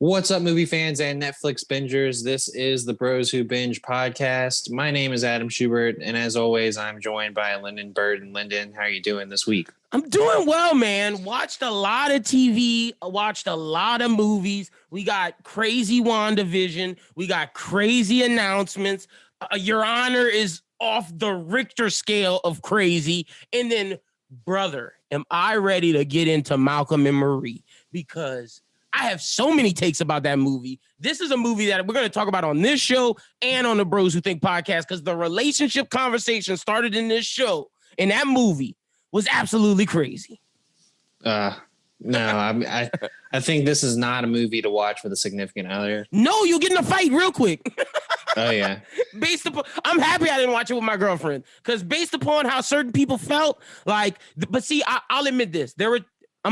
What's up, movie fans and Netflix bingers? This is the Bros Who Binge podcast. My name is Adam Schubert, and as always, I'm joined by Lyndon Bird. And Lyndon, how are you doing this week? I'm doing well, man. Watched a lot of TV, watched a lot of movies. We got crazy WandaVision. We got crazy announcements. Your Honor is off the Richter scale of crazy. And then, brother, am I ready to get into Malcolm and Marie? Because I have so many takes about that movie. This is a movie that we're going to talk about on this show and on the Bros Who Think podcast, because the relationship conversation started in this show, and that movie was absolutely crazy. No, I think this is not a movie to watch with a significant other. No, you'll get in a fight real quick. Oh, yeah. I'm happy I didn't watch it with my girlfriend, because based upon how certain people felt, but see, I'll admit this. I'm going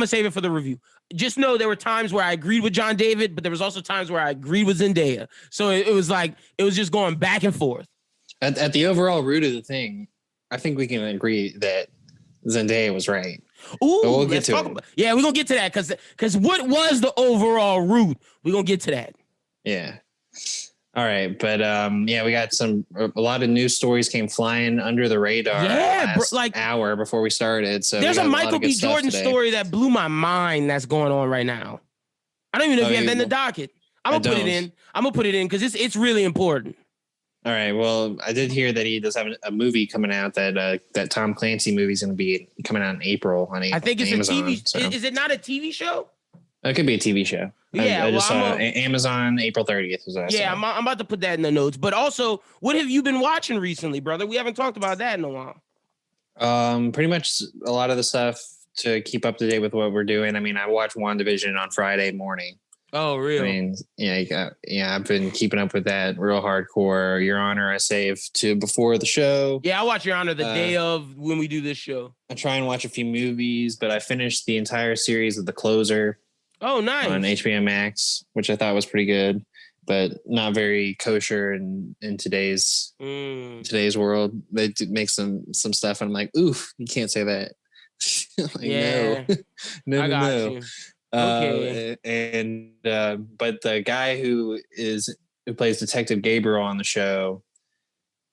to save it for the review. Just know there were times where I agreed with John David, but there was also times where I agreed with Zendaya. So it was just going back and forth. At the overall root of the thing, I think we can agree that Zendaya was right. Ooh, but we're going to get to that because what was the overall root? We're going to get to that. Yeah. All right. But we got a lot of news stories came flying under the radar hour before we started. So there's a Michael B. Jordan story that blew my mind that's going on right now. I don't even know if you have that in the docket. I'm going to put it in because it's really important. All right. Well, I did hear that he does have a movie coming out that Tom Clancy movie is going to be coming out in April. I think it's Amazon, a TV. So. Is it not a TV show? It could be a TV show. Yeah, I just saw Amazon April 30th. I'm about to put that in the notes. But also, what have you been watching recently, brother? We haven't talked about that in a while. Pretty much a lot of the stuff to keep up to date with what we're doing. I mean, I watched WandaVision on Friday morning. Oh, really? I mean, I've been keeping up with that real hardcore. Your Honor, I saved to before the show. Yeah, I watch Your Honor the day of when we do this show. I try and watch a few movies, but I finished the entire series of The Closer. Oh, nice. On HBO Max, which I thought was pretty good, but not very kosher in today's world. They make some stuff, and I'm like, oof, you can't say that. No. I got you. Okay. But the guy who plays Detective Gabriel on the show,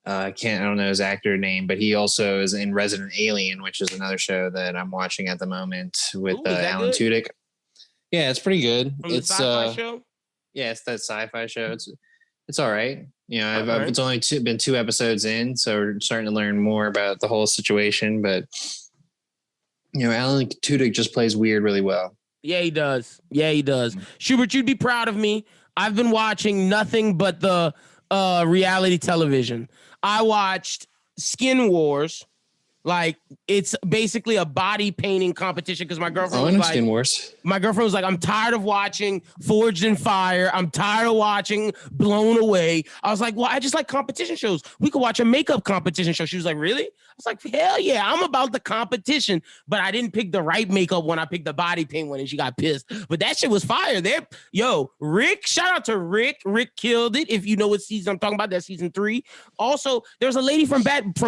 I don't know his actor name, but he also is in Resident Alien, which is another show that I'm watching at the moment with Alan Tudyk. Yeah, it's pretty good. From the sci-fi show? Yeah, it's that sci-fi show. It's all right. It's only been 2 episodes in, so we're starting to learn more about the whole situation. But Alan Tudyk just plays weird really well. Yeah, he does. Schubert, you'd be proud of me. I've been watching nothing but the reality television. I watched Skin Wars. It's basically a body painting competition because my girlfriend was Skin Wars. My girlfriend was like, I'm tired of watching Forged in Fire. I'm tired of watching Blown Away. I was like, well, I just like competition shows. We could watch a makeup competition show. She was like, really? I was like, hell yeah, I'm about the competition. But I didn't pick the right makeup one. I picked the body paint one, and she got pissed. But that shit was fire. Rick, shout out to Rick. Rick killed it. If you know what season I'm talking about, that's season 3. Also, there's a lady from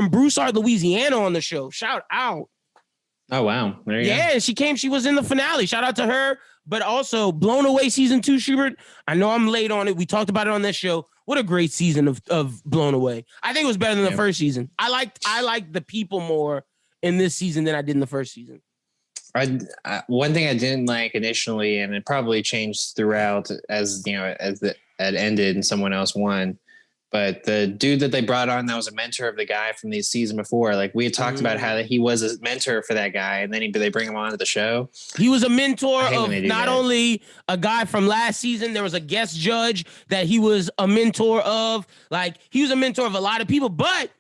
Broussard, Louisiana on the show. Shout out. Oh, wow. There you go. Yeah, she was in the finale. Shout out to her. But also, Blown Away season 2, Schubert. I know I'm late on it. We talked about it on this show. What a great season of Blown Away. I think it was better than the first season. I liked the people more in this season than I did in the first season. One thing I didn't like initially, and it probably changed throughout as it ended and someone else won. But the dude that they brought on that was a mentor of the guy from the season before, we had talked about how he was a mentor for that guy, and then they bring him onto the show. He was a mentor of not only a guy from last season. There was a guest judge that he was a mentor of. He was a mentor of a lot of people. But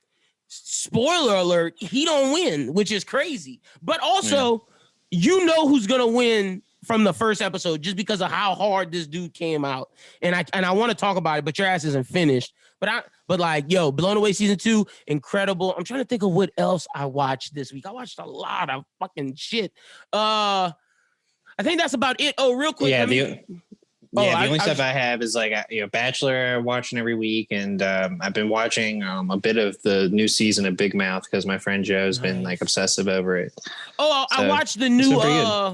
spoiler alert, he don't win, which is crazy. But also, who's gonna win from the first episode just because of how hard this dude came out. And I want to talk about it, but your ass isn't finished. But Blown Away season 2, incredible. I'm trying to think of what else I watched this week. I watched a lot of fucking shit. I think that's about it. Oh, real quick. Yeah, Yeah, the only stuff I have is like Bachelor watching every week, and I've been watching a bit of the new season of Big Mouth because my friend Joe's been like obsessive over it. Oh, so, I watched the new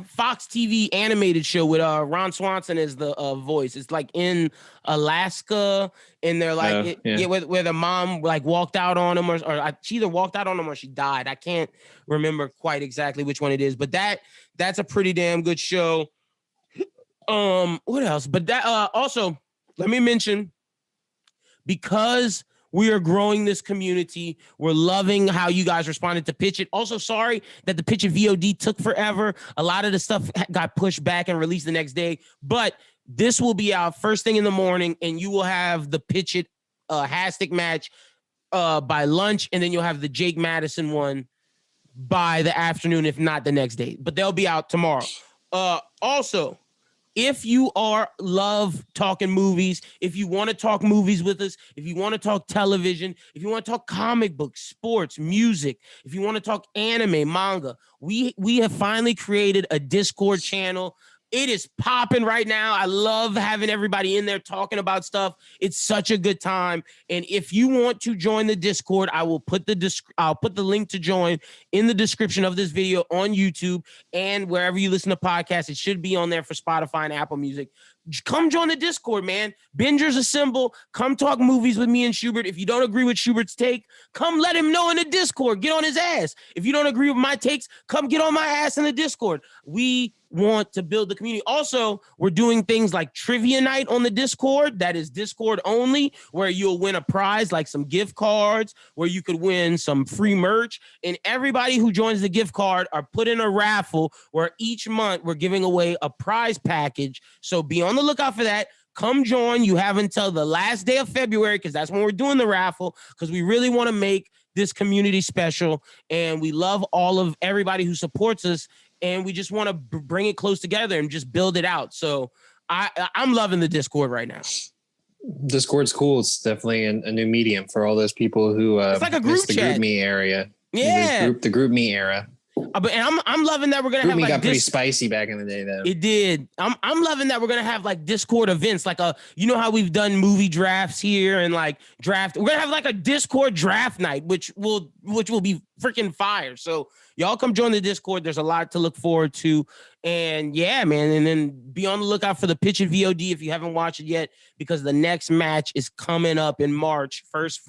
Fox TV animated show with Ron Swanson as the voice. It's like in Alaska, and they're like where the mom like walked out on him, or she either walked out on him or she died. I can't remember quite exactly which one it is, but that's a pretty damn good show. What else? But that also, let me mention, because we are growing this community, we're loving how you guys responded to Pitch It. Also, sorry that the Pitch It VOD took forever. A lot of the stuff got pushed back and released the next day, but this will be out first thing in the morning, and you will have the Pitch It Hashtag match by lunch, and then you'll have the Jake Madison one by the afternoon, if not the next day. But they'll be out tomorrow. Also, if you love talking movies, if you want to talk movies with us, if you want to talk television, if you want to talk comic books, sports, music, if you want to talk anime, manga, we have finally created a Discord channel. It is popping right now. I love having everybody in there talking about stuff. It's such a good time. And if you want to join the Discord, I will put I'll put the link to join in the description of this video on YouTube and wherever you listen to podcasts. It should be on there for Spotify and Apple Music. Come join the Discord, man. Bingers assemble. Come talk movies with me and Schubert. If you don't agree with Schubert's take, come let him know in the Discord. Get on his ass. If you don't agree with my takes, come get on my ass in the Discord. We want to build the community. Also, we're doing things like trivia night on the Discord. That is Discord only, where you'll win a prize like some gift cards, where you could win some free merch. And everybody who joins the gift card are put in a raffle where each month we're giving away a prize package. So be on the lookout for that. Come join. You have until the last day of February, because that's when we're doing the raffle, because we really want to make this community special. And we love everybody who supports us. And we just want to bring it close together and just build it out. So I'm loving the Discord right now. Discord's cool. It's definitely a new medium for all those people who it's like a group chat. Group Me area. Yeah, the Group Me era. But I'm loving that we're gonna have. Group Me got pretty spicy back in the day, though. It did. I'm loving that we're gonna have like Discord events, like you know how we've done movie drafts here and like draft. We're gonna have like a Discord draft night, which will be freaking fire. So y'all come join the Discord. There's a lot to look forward to, and yeah, man. And then be on the lookout for the Pitch It VOD if you haven't watched it yet, because the next match is coming up in March. Around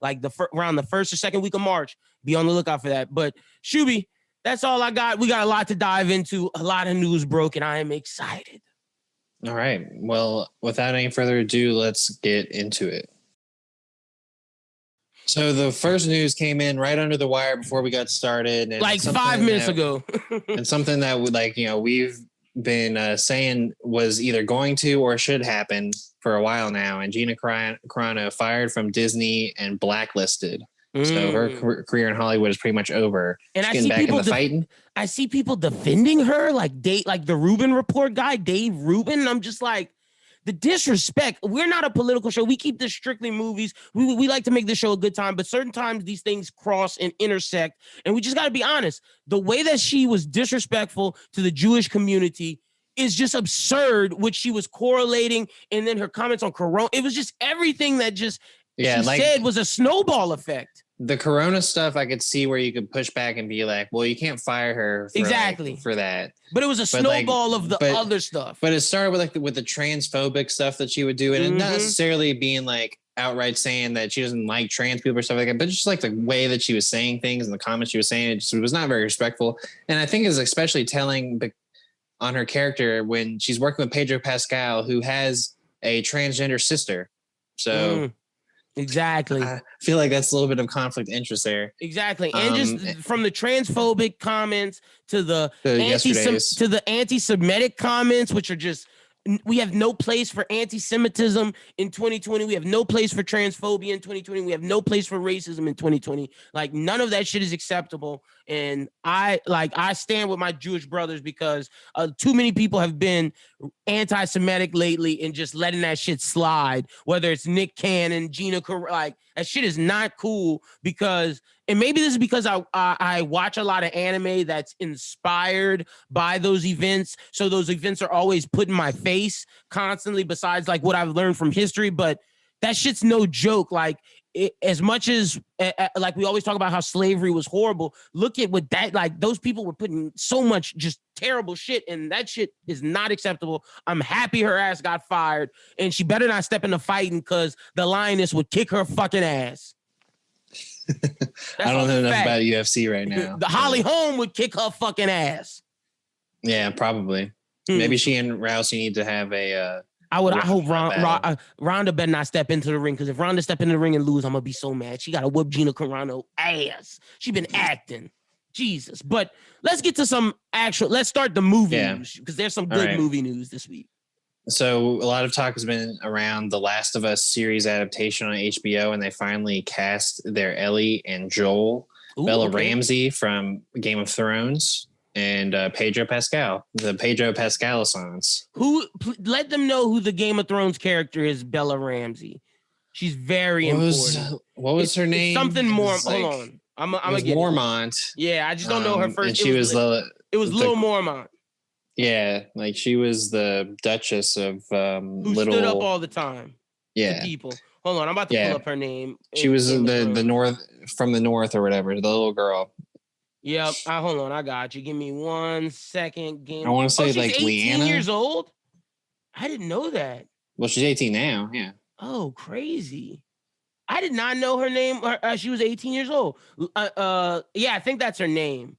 the first or second week of March. Be on the lookout for that. But Shuby, that's all I got. We got a lot to dive into. A lot of news broke, and I am excited. All right. Well, without any further ado, let's get into it. So the first news came in right under the wire before we got started. And like 5 minutes ago. And something that we've been saying was either going to or should happen for a while now. And Gina Carano fired from Disney and blacklisted. So her career in Hollywood is pretty much over. And she's getting back into fighting. I see people defending her, like the Rubin Report guy, Dave Rubin. And I'm just like, the disrespect. We're not a political show. We keep this strictly movies. We like to make this show a good time, but certain times these things cross and intersect. And we just got to be honest. The way that she was disrespectful to the Jewish community is just absurd, which she was correlating. And then her comments on Corona, it was just everything that she said was a snowball effect. The Corona stuff, I could see where you could push back and be like, well, you can't fire her for that. But it was a snowball of the other stuff. But it started with the transphobic stuff that she would do. And not necessarily being like outright saying that she doesn't like trans people or stuff like that, but just like the way that she was saying things and the comments she was saying, it was not very respectful. And I think it's especially telling on her character when she's working with Pedro Pascal, who has a transgender sister. So... Exactly. I feel like that's a little bit of conflict of interest there. Exactly. And just from the transphobic comments to the anti-Semitic comments, which are just, we have no place for anti-Semitism in 2020. We have no place for transphobia in 2020. We have no place for racism in 2020. Like, none of that shit is acceptable. And I stand with my Jewish brothers, because too many people have been anti-Semitic lately and just letting that shit slide. Whether it's Nick Cannon, Gina Carano, like, that shit is not cool, because and maybe this is because I watch a lot of anime that's inspired by those events. So those events are always put in my face constantly, besides like what I've learned from history. But that shit's no joke. Like, as much as like we always talk about how slavery was horrible, look at what that, like, those people were putting so much just terrible shit, and that shit is not acceptable. I'm happy her ass got fired, and she better not step into fighting, because the lioness would kick her fucking ass. I don't know enough about UFC right now. The Holly Holm would kick her fucking ass. Yeah, probably. Maybe she and Rousey need to have a. I hope Ronda better not step into the ring, because if Ronda step into the ring and lose, I'm gonna be so mad. She got to whoop Gina Carano ass. She been acting. Jesus. But let's get to some actual. Let's start the movie news, because there's some good movie news this week. So a lot of talk has been around the Last of Us series adaptation on HBO, and they finally cast their Ellie and Joel, Bella Ramsey from Game of Thrones, and Pedro Pascal, the Pedro Pascal-sons. Let them know who the Game of Thrones character is, Bella Ramsey. She's very important. What was her name? Something more. Hold on. I'm gonna get Mormont. Yeah, I just don't know her first. And she was it was Lil Mormont. Yeah, like she was the Duchess of who stood up all the time. Yeah, people. Hold on, I'm about to pull up her name. She was the north, from the north or whatever. The little girl. Yep. Hold on, I got you. Give me 1 second. I want to say she's like 18 Leanna. Years old. I didn't know that. Well, she's 18 now. Yeah. Oh, crazy. I did not know her name. She was 18 years old. Yeah, I think that's her name.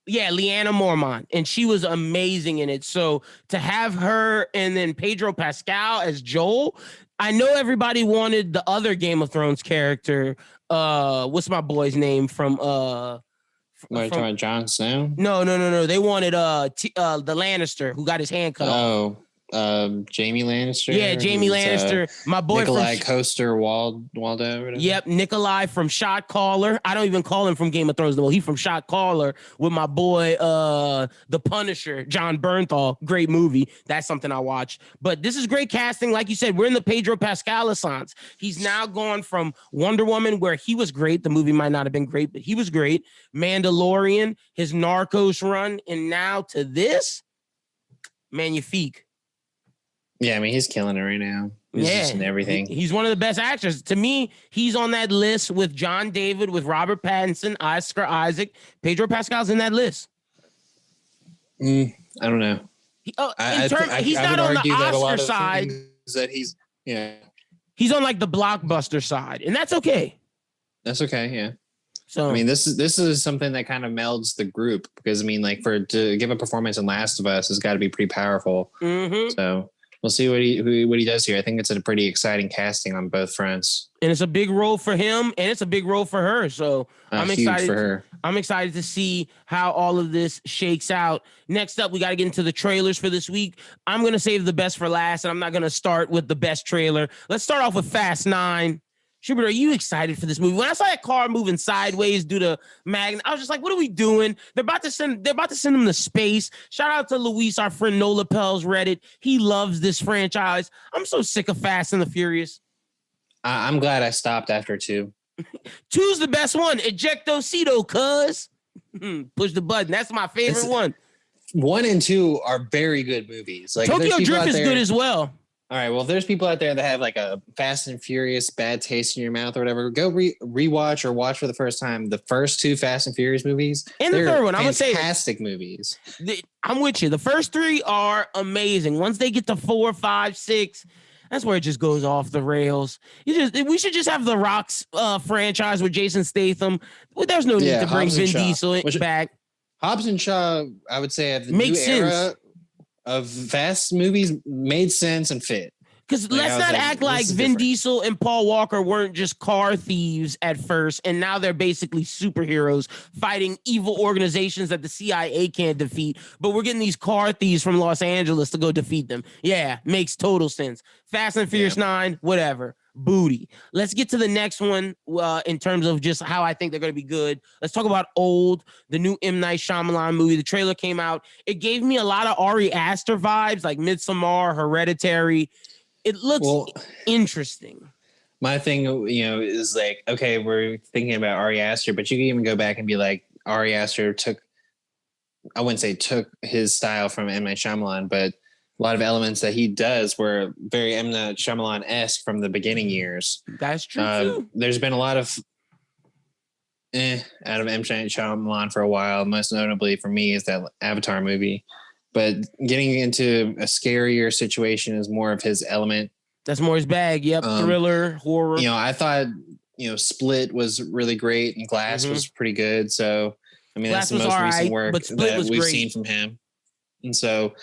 Yeah, Leanna Mormont, and she was amazing in it. So to have her and then Pedro Pascal as Joel, I know everybody wanted the other Game of Thrones character. What's my boy's name from? Are you talking about Jon Snow? No. They wanted the Lannister who got his hand cut off. Jamie Lannister. Yeah, Jamie Lannister. My boy Nikolai Coster Waldo. Whatever. Yep, Nikolai from Shot Caller. I don't even call him from Game of Thrones no more. He's from Shot Caller with my boy, the Punisher, John Bernthal. Great movie. That's something I watched. But this is great casting. Like you said, we're in the Pedro Pascal-sons. He's now gone from Wonder Woman, where he was great. The movie might not have been great, but he was great. Mandalorian, his Narcos run, and now to this. Magnifique. Yeah, I mean, he's killing it right now. He's just in everything. He's one of the best actors. To me, he's on that list with John David, with Robert Pattinson, Oscar Isaac. Pedro Pascal's in that list. I don't know. He's not on the Oscar side. He's on like the blockbuster side, and that's okay. That's okay, yeah. So I mean, this is something that kind of melds the group, because I mean, like, to give a performance in Last of Us has got to be pretty powerful. Mm-hmm. So we'll see what he does here. I think it's a pretty exciting casting on both fronts. And it's a big role for him, and it's a big role for her. So I'm excited for her. I'm excited to see how all of this shakes out. Next up, we got to get into the trailers for this week. I'm going to save the best for last, and I'm not going to start with the best trailer. Let's start off with Fast 9. Schubert, are you excited for this movie? When I saw that car moving sideways due to Magnet, I was just like, what are we doing? They're about to send him to space. Shout out to Luis, our friend No Lapels Reddit. He loves this franchise. I'm so sick of Fast and the Furious. I'm glad I stopped after 2. 2's the best one. Ejectocito, cuz. Push the button. That's my favorite one. 1 and 2 are very good movies. Like, Tokyo Drift is good as well. All right, well, if there's people out there that have like a Fast and Furious bad taste in your mouth or whatever, go rewatch or watch for the first time the first 2 Fast and Furious movies. And the third one, I'm gonna say fantastic movies. I'm with you. The first 3 are amazing. Once they get to 4, 5, 6, that's where it just goes off the rails. We should just have the Rock's franchise with Jason Statham. Well, there's no need to bring Vin Diesel back. Hobbs and Shaw, I would say, have the Makes new sense. era of Fast movies made sense and fit. Because let's not act like Vin Diesel and Paul Walker weren't just car thieves at first, and now they're basically superheroes fighting evil organizations that the CIA can't defeat. But we're getting these car thieves from Los Angeles to go defeat them. Yeah, makes total sense. Fast and Furious 9, whatever. Booty. Let's get to the next one in terms of just how I think they're going to be good. Let's talk about Old, the new M. Night Shyamalan movie. The trailer came out. It gave me a lot of Ari Aster vibes, like Midsommar, Hereditary. It looks interesting. my thing, is like, okay, we're thinking about Ari Aster, but you can even go back and be like, Ari Aster I wouldn't say took his style from M. Night Shyamalan, but a lot of elements that he does were very M. Night Shyamalan-esque from the beginning years. That's true too. There's been a lot of out of M. Night Shyamalan for a while. Most notably for me is that Avatar movie. But getting into a scarier situation is more of his element. That's more his bag. Yep, thriller, horror. I thought Split was really great and Glass was pretty good. So I mean, Glass that's the most recent work that we've seen from him. And so,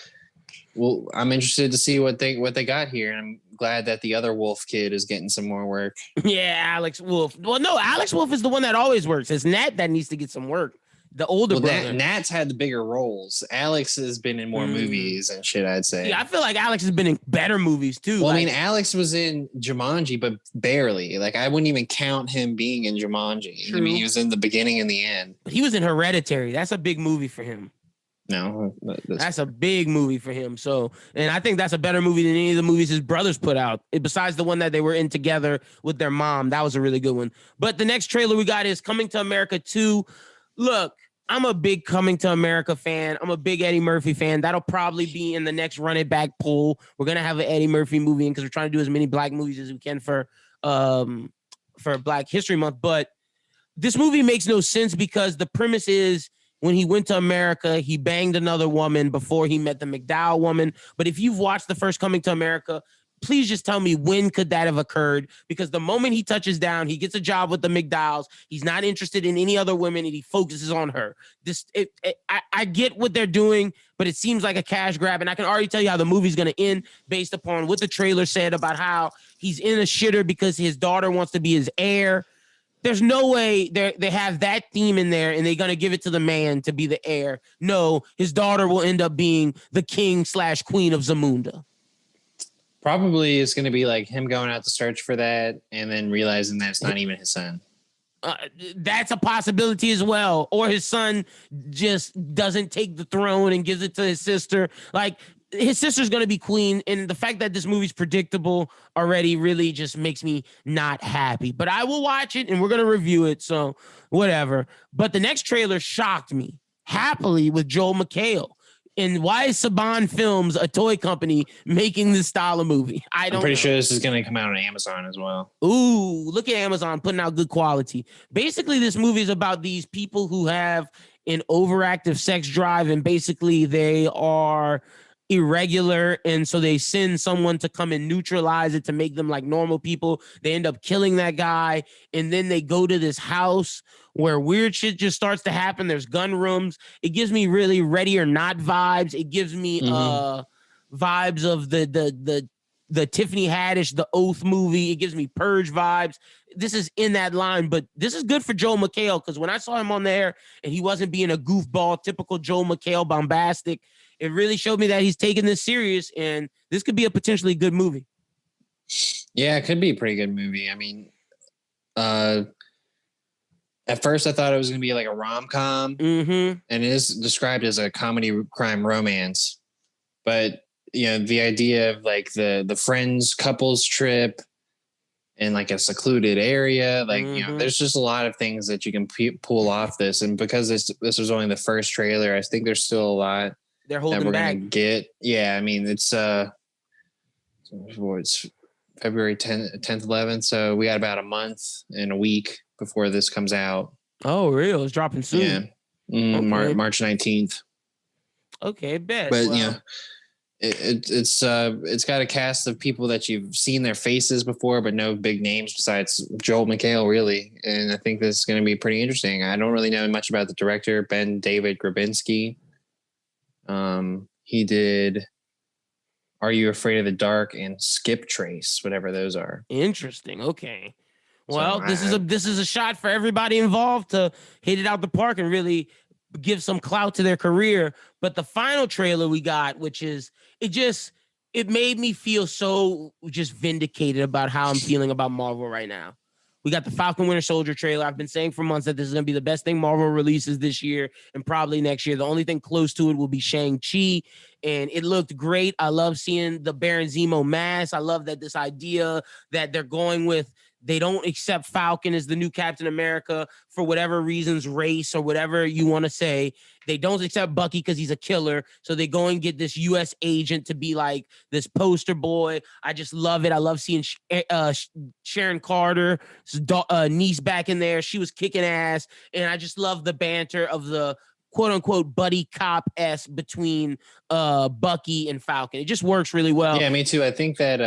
well, I'm interested to see what they got here. And I'm glad that the other Wolf kid is getting some more work. Yeah, Alex Wolff. Well, no, Alex Wolff is the one that always works. It's Nat that needs to get some work. The older brother. Nat's had the bigger roles. Alex has been in more movies and shit, I'd say. Yeah, I feel like Alex has been in better movies too. Well, I mean, Alex was in Jumanji, but barely. Like, I wouldn't even count him being in Jumanji. True. I mean, he was in the beginning and the end. But he was in Hereditary. That's a big movie for him. No, that's a big movie for him. So, and I think that's a better movie than any of the movies his brothers put out. Besides the one that they were in together with their mom, that was a really good one. But the next trailer we got is Coming to America 2. Look, I'm a big Coming to America fan. I'm a big Eddie Murphy fan. That'll probably be in the next Run It Back poll. We're gonna have an Eddie Murphy movie in because we're trying to do as many Black movies as we can for Black History Month. But this movie makes no sense because the premise is when he went to America, he banged another woman before he met the McDowell woman. But if you've watched the first Coming to America, please just tell me when could that have occurred? Because the moment he touches down, he gets a job with the McDowells. He's not interested in any other women, and he focuses on her. I get what they're doing, but it seems like a cash grab, and I can already tell you how the movie's going to end based upon what the trailer said about how he's in a shitter because his daughter wants to be his heir. There's no way they have that theme in there and they're going to give it to the man to be the heir. No, his daughter will end up being the king/queen of Zamunda. Probably it's going to be like him going out to search for that and then realizing that it's not even his son. That's a possibility as well. Or his son just doesn't take the throne and gives it to his sister. Like, his sister's going to be queen. And the fact that this movie's predictable already really just makes me not happy. But I will watch it and we're going to review it. So whatever. But the next trailer shocked me. Happily with Joel McHale. And why is Saban Films, a toy company, making this style of movie? I'm pretty sure this is going to come out on Amazon as well. Ooh, look at Amazon putting out good quality. Basically, this movie is about these people who have an overactive sex drive, and basically they are irregular, and so they send someone to come and neutralize it to make them like normal people. They end up killing that guy, and then they go to this house where weird shit just starts to happen. There's gun rooms. It gives me really Ready or Not vibes. It gives me vibes of the Tiffany Haddish, The Oath movie. It gives me Purge vibes. This is in that line, but this is good for Joel McHale because when I saw him on there and he wasn't being a goofball, typical Joel McHale bombastic, it really showed me that he's taking this serious, and this could be a potentially good movie. Yeah, it could be a pretty good movie. I mean, at first I thought it was going to be like a rom-com, and it is described as a comedy crime romance. But, the idea of like the friends couples trip in like a secluded area, like, there's just a lot of things that you can pull off this. And because this was only the first trailer, I think there's still a lot they're holding that we're back. gonna get. Yeah, I mean it's February 10th, 11th, so we got about a month and a week before this comes out. Oh, real? It's dropping soon. Yeah, okay. March 19th. Okay, bet. But it's got a cast of people that you've seen their faces before, but no big names besides Joel McHale, really. And I think this is going to be pretty interesting. I don't really know much about the director, Ben David Grabinski. He did Are You Afraid of the Dark and Skip Trace, whatever those are. Interesting. Okay. Well, so this is a shot for everybody involved to hit it out the park and really give some clout to their career. But the final trailer we got, which is it made me feel so just vindicated about how I'm feeling about Marvel right now. We got the Falcon Winter Soldier trailer. I've been saying for months that this is going to be the best thing Marvel releases this year and probably next year. The only thing close to it will be Shang-Chi, and it looked great. I love seeing the Baron Zemo mask. I love that this idea that they're going with They don't accept Falcon as the new Captain America for whatever reasons, race or whatever you want to say. They don't accept Bucky because he's a killer. So they go and get this U.S. agent to be like this poster boy. I just love it. I love seeing Sharon Carter's niece back in there. She was kicking ass. And I just love the banter of the quote unquote buddy cop-esque between Bucky and Falcon. It just works really well. Yeah, me too. I think that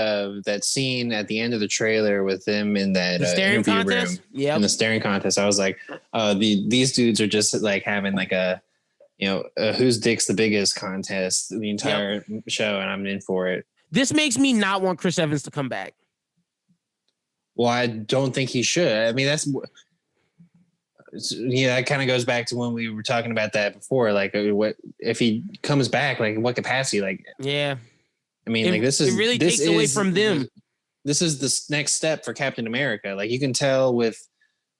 that scene at the end of the trailer with them in that staring contest room, in the staring contest, I was like, these dudes are just like having like a, whose dick's the biggest contest the entire show, and I'm in for it. This makes me not want Chris Evans to come back. Well, I don't think he should. I mean, that kind of goes back to when we were talking about that before. Like, what if he comes back? Like, what capacity? Like, yeah. I mean, it really takes away from them. This is the next step for Captain America. Like, you can tell with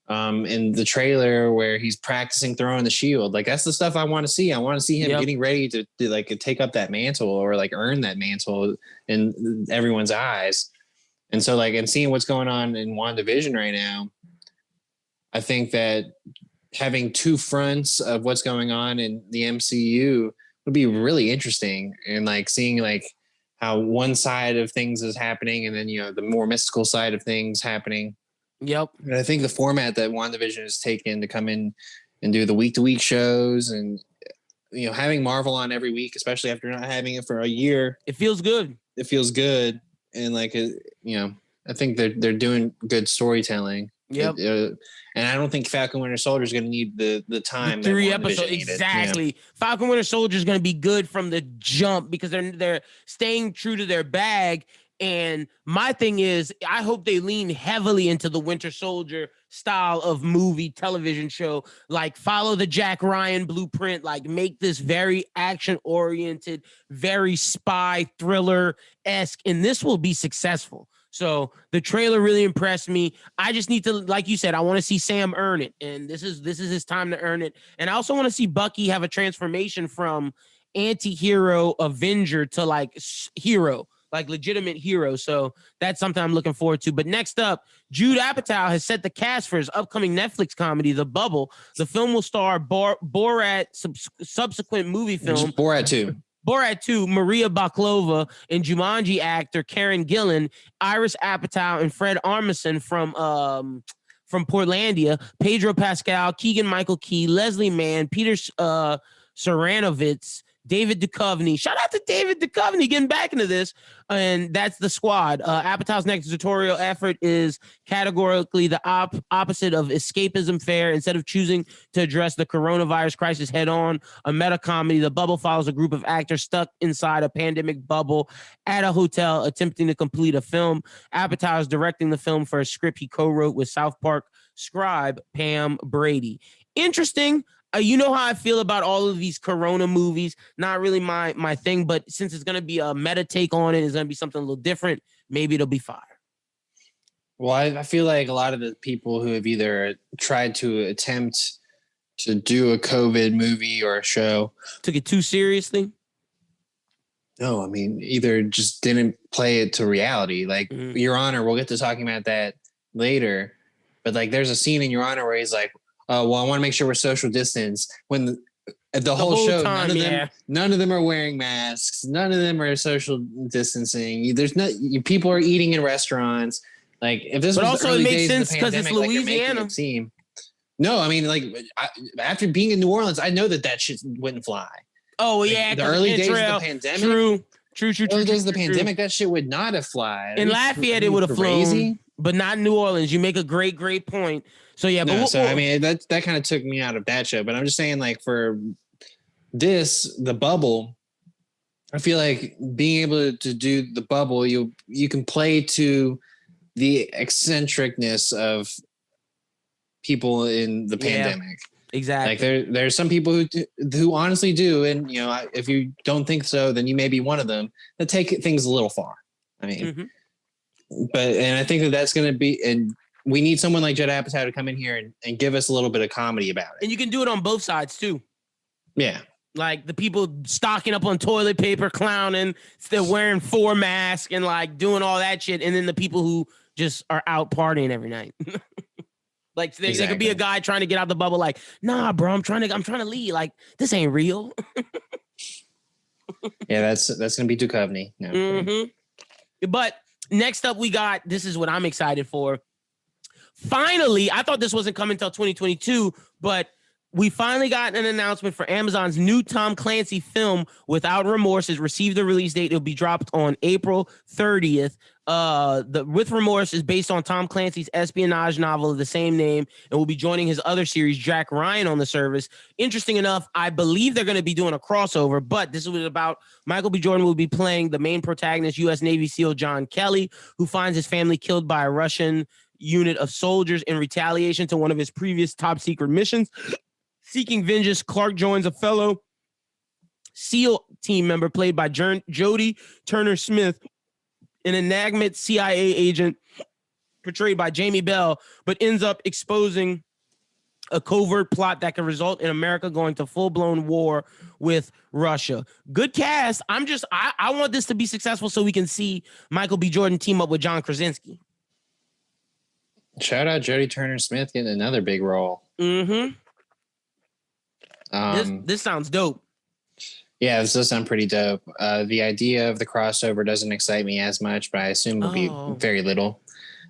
in the trailer where he's practicing throwing the shield. Like, that's the stuff I want to see. I want to see him getting ready to like take up that mantle or like earn that mantle in everyone's eyes. And so, like, and seeing what's going on in WandaVision right now, I think that having two fronts of what's going on in the MCU would be really interesting, and like seeing like how one side of things is happening and then, the more mystical side of things happening. Yep. And I think the format that WandaVision has taken to come in and do the week-to-week shows and, having Marvel on every week, especially after not having it for a year. It feels good. It feels good. And like, I think they're doing good storytelling. Yep. And I don't think Falcon Winter Soldier is going to need the time. The 3 episodes, exactly. Yeah. Falcon Winter Soldier is going to be good from the jump because they're staying true to their bag. And my thing is, I hope they lean heavily into the Winter Soldier style of movie, television show. Like, follow the Jack Ryan blueprint. Like, make this very action oriented, very spy thriller-esque, and this will be successful. So the trailer really impressed me. I just need to, like you said, I want to see Sam earn it, and this is his time to earn it. And I also want to see Bucky have a transformation from anti-hero Avenger to like hero, like legitimate hero. So that's something I'm looking forward to. But next up, Jude Apatow has set the cast for his upcoming Netflix comedy, The Bubble. The film will star Borat subsequent movie film. Borat 2, Maria Baklova, and Jumanji actor Karen Gillan, Iris Apatow, and Fred Armisen from Portlandia, Pedro Pascal, Keegan-Michael Key, Leslie Mann, Peter Saranovitz, David Duchovny. Shout out to David Duchovny getting back into this. And that's the squad. Apatow's next tutorial effort is categorically the opposite of escapism fare. Instead of choosing to address the coronavirus crisis head on, a meta comedy, The Bubble follows a group of actors stuck inside a pandemic bubble at a hotel attempting to complete a film. Apatow is directing the film for a script he co-wrote with South Park scribe Pam Brady. Interesting. You know how I feel about all of these Corona movies. Not really my thing, but since it's going to be a meta take on it, it's going to be something a little different. Maybe it'll be fire. Well, I feel like a lot of the people who have either tried to attempt to do a COVID movie or a show took it too seriously. No, I mean, either just didn't play it to reality. Like, Your Honor, we'll get to talking about that later. But like, there's a scene in Your Honor where he's like, well, I want to make sure we're social distance. When the whole show, time, none of them are wearing masks. None of them are social distancing. There's no people are eating in restaurants. Like, if this, but was also it makes sense because it's Louisiana. No, I mean, like, after being in New Orleans, I know that shit wouldn't fly. Oh like, yeah, the early days of the pandemic. True. Early days of the pandemic, that shit would not have fly. In Lafayette, it would have flown, but not New Orleans. You make a great point. So yeah, but I mean that kind of took me out of that show. But I'm just saying, like, for this, The Bubble, I feel like being able to do The Bubble, you can play to the eccentricness of people in the pandemic. Exactly. Like there's some people who honestly do, and if you don't think so, then you may be one of them that take things a little far. I mean, and I think that's going to be, and we need someone like Judd Apatow to come in here and give us a little bit of comedy about it. And you can do it on both sides too. Yeah. Like the people stocking up on toilet paper, clowning, still wearing 4 masks and like doing all that shit. And then the people who just are out partying every night. Like they could be a guy trying to get out the bubble. Like, nah, bro, I'm trying to leave. Like, this ain't real. Yeah, that's gonna be Duchovny. No. Mm-hmm. But next up, we got, this is what I'm excited for. Finally, I thought this wasn't coming until 2022, but we finally got an announcement for Amazon's new Tom Clancy film, Without Remorse, has received a release date. It'll be dropped on April 30th. The With Remorse is based on Tom Clancy's espionage novel of the same name and will be joining his other series, Jack Ryan, on the service. Interesting enough, I believe they're going to be doing a crossover, but this is about Michael B. Jordan will be playing the main protagonist, U.S. Navy SEAL John Kelly, who finds his family killed by a Russian unit of soldiers in retaliation to one of his previous top secret missions. Seeking vengeance, Clark joins a fellow SEAL team member played by Jodie Turner-Smith, an enigmatic CIA agent portrayed by Jamie Bell, but ends up exposing a covert plot that can result in America going to full-blown war with Russia. Good cast. I want this to be successful so we can see Michael B. Jordan team up with John Krasinski. Shout out Jodie Turner-Smith getting another big role. Mm-hmm. This sounds dope. Yeah, this does sound pretty dope. The idea of the crossover doesn't excite me as much, but I assume it'll be very little.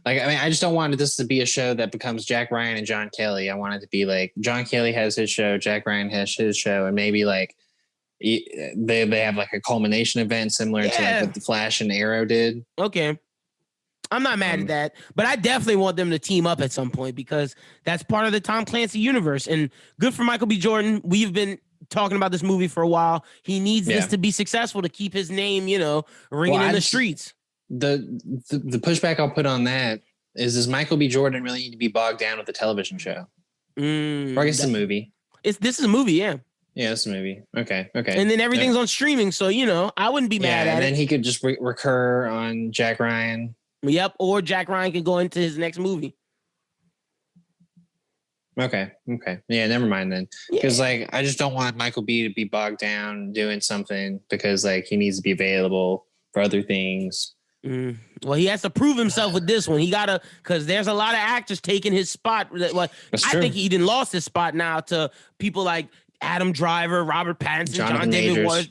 Like, I mean, I just don't want this to be a show that becomes Jack Ryan and John Kelly. I want it to be like John Kelly has his show, Jack Ryan has his show, and maybe like they have like a culmination event similar to like what the Flash and Arrow did. Okay. I'm not mad at that, but I definitely want them to team up at some point because that's part of the Tom Clancy universe. And good for Michael B. Jordan. We've been talking about this movie for a while. He needs this to be successful to keep his name, ringing in the streets. The pushback I'll put on that is Michael B. Jordan really need to be bogged down with the television show? Or I guess it's a movie. This is a movie, yeah. Yeah, it's a movie. Okay. And then everything's on streaming, so, I wouldn't be mad at it. And then he could just recur on Jack Ryan. Yep, or Jack Ryan can go into his next movie. Okay. Yeah, never mind then. Because I just don't want Michael B to be bogged down doing something because he needs to be available for other things. Well, he has to prove himself with this one. He gotta, because there's a lot of actors taking his spot. I think he didn't lost his spot now to people like Adam Driver, Robert Pattinson,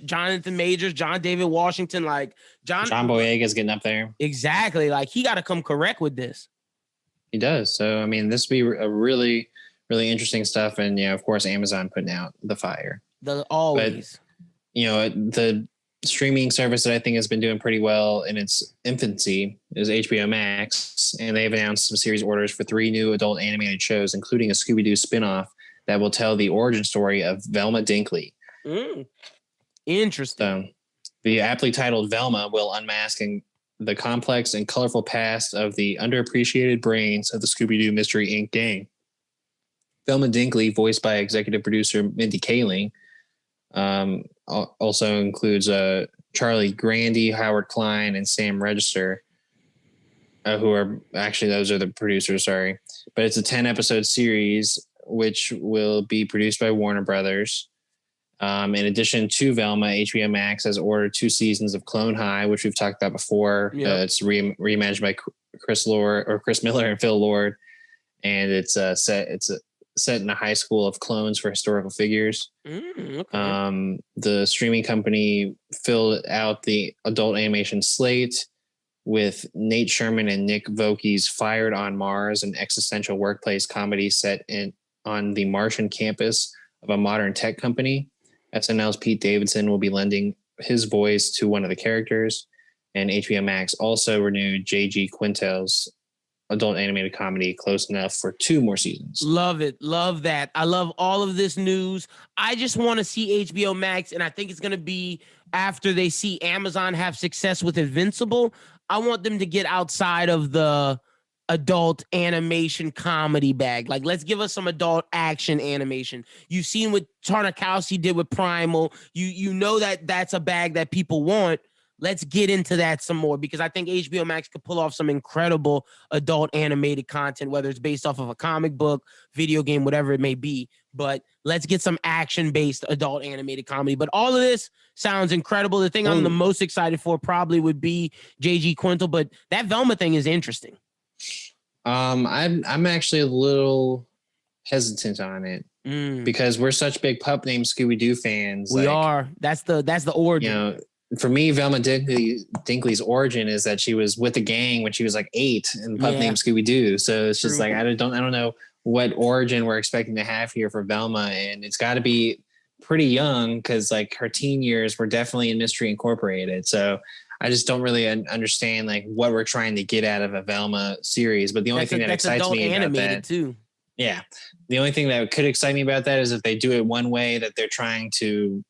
Jonathan Majors, John David Washington, John Boyega's getting up there. Exactly. He got to come correct with this. He does. So, I mean, this would be a really, really interesting stuff. And, of course, Amazon putting out the fire. Always. But, the streaming service that I think has been doing pretty well in its infancy is HBO Max. And they've announced some series orders for 3 new adult animated shows, including a Scooby-Doo spinoff that will tell the origin story of Velma Dinkley. Interesting. So, the aptly titled Velma will unmask the complex and colorful past of the underappreciated brains of the Scooby-Doo Mystery Inc. gang. Velma Dinkley, voiced by executive producer Mindy Kaling, also includes Charlie Grandy, Howard Klein, and Sam Register, who are actually, those are the producers, sorry. But it's a 10-episode series which will be produced by Warner Brothers. In addition to Velma, HBO Max has ordered 2 seasons of Clone High, which we've talked about before. Yep. It's reimagined by Chris Miller and Phil Lord, and it's set in a high school of clones for historical figures. Okay. The streaming company filled out the adult animation slate with Nate Sherman and Nick Vokey's Fired on Mars, an existential workplace comedy set on the Martian campus of a modern tech company. SNL's Pete Davidson will be lending his voice to one of the characters, and HBO Max also renewed J.G. Quintel's adult animated comedy Close Enough for 2 more seasons. Love it. Love that. I love all of this news. I just want to see HBO Max, and I think it's going to be after they see Amazon have success with Invincible. I want them to get outside of the adult animation comedy bag. Let's give us some adult action animation. You've seen what Tarnakowski did with Primal. You know that's a bag that people want. Let's get into that some more because I think HBO Max could pull off some incredible adult animated content, whether it's based off of a comic book, video game, whatever it may be. But let's get some action-based adult animated comedy. But all of this sounds incredible. The thing I'm the most excited for probably would be J.G. Quintel, but that Velma thing is interesting. I'm actually a little hesitant on it because we're such big pup named Scooby-Doo fans. We are. That's the origin. You know, for me, Velma Dinkley's origin is that she was with the gang when she was like 8 and pup named Scooby-Doo. So it's just like I don't know what origin we're expecting to have here for Velma, and it's got to be pretty young because like her teen years were definitely in Mystery Incorporated. So I just don't really understand like what we're trying to get out of a Velma series. But the only thing that excites me about that, too. Yeah, the only thing that could excite me about that is if they do it one way that they're trying to,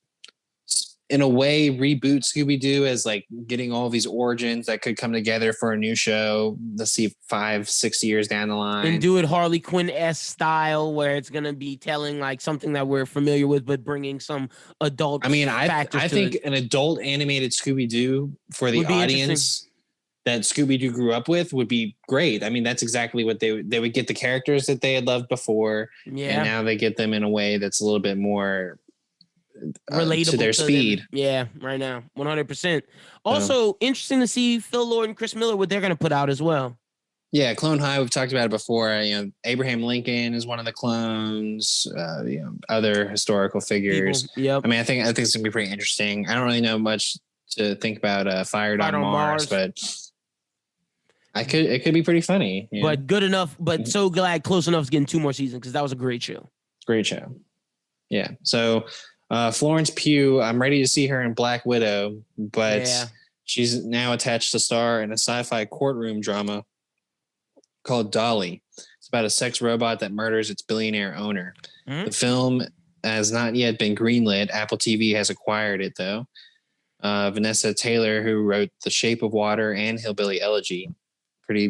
in a way, reboot Scooby-Doo as like getting all these origins that could come together for a new show. Let's see, 5-6 years down the line, and do it Harley Quinn-esque style where it's gonna be telling like something that we're familiar with, but bringing some adult. I mean, I think an adult animated Scooby-Doo for the audience that Scooby-Doo grew up with would be great. I mean, that's exactly what they would get the characters that they had loved before, and now they get them in a way that's a little bit more relatable to their speed. Them. Yeah, right now, 100%. Also, interesting to see Phil Lord and Chris Miller what they're going to put out as well. Yeah, Clone High. We've talked about it before. Abraham Lincoln is one of the clones. Other historical figures. Yep. I mean, I think it's gonna be pretty interesting. I don't really know much to think about. Fired on Mars, but it could be pretty funny. But good enough. But so glad Close Enough is getting 2 more seasons because that was a great show. Great show. Yeah. So Florence Pugh, I'm ready to see her in Black Widow, but she's now attached to star in a sci-fi courtroom drama called Dolly. It's about a sex robot that murders its billionaire owner. The film has not yet been greenlit. Apple TV has acquired it, though. Vanessa Taylor, who wrote The Shape of Water and Hillbilly Elegy. Pretty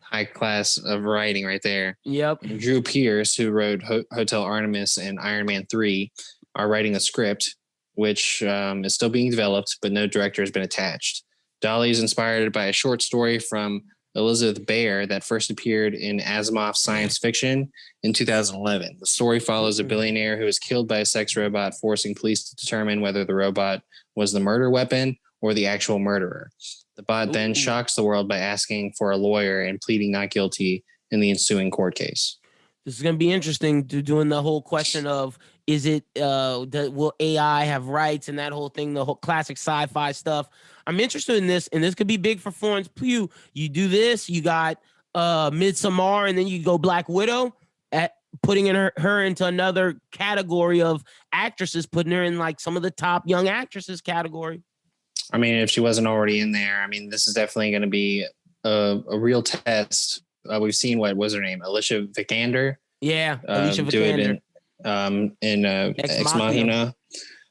high class of writing right there. Yep. And Drew Pierce, who wrote Hotel Artemis and Iron Man 3, are writing a script, which is still being developed, but no director has been attached. Dolly is inspired by a short story from Elizabeth Bear that first appeared in Asimov's science fiction in 2011. The story follows a billionaire who is killed by a sex robot, forcing police to determine whether the robot was the murder weapon or the actual murderer. The bot then shocks the world by asking for a lawyer and pleading not guilty in the ensuing court case. This is going to be interesting doing the whole question of, is it, will AI have rights and that whole thing, the whole classic sci-fi stuff. I'm interested in this, and this could be big for Florence Pugh. You do this, you got Midsommar, and then you go Black Widow, putting her into another category of actresses, putting her in like some of the top young actresses category. I mean, if she wasn't already in there, I mean, this is definitely going to be a real test. We've seen, what was her name? Alicia Vikander. Yeah, Alicia Vikander. In Ex Machina.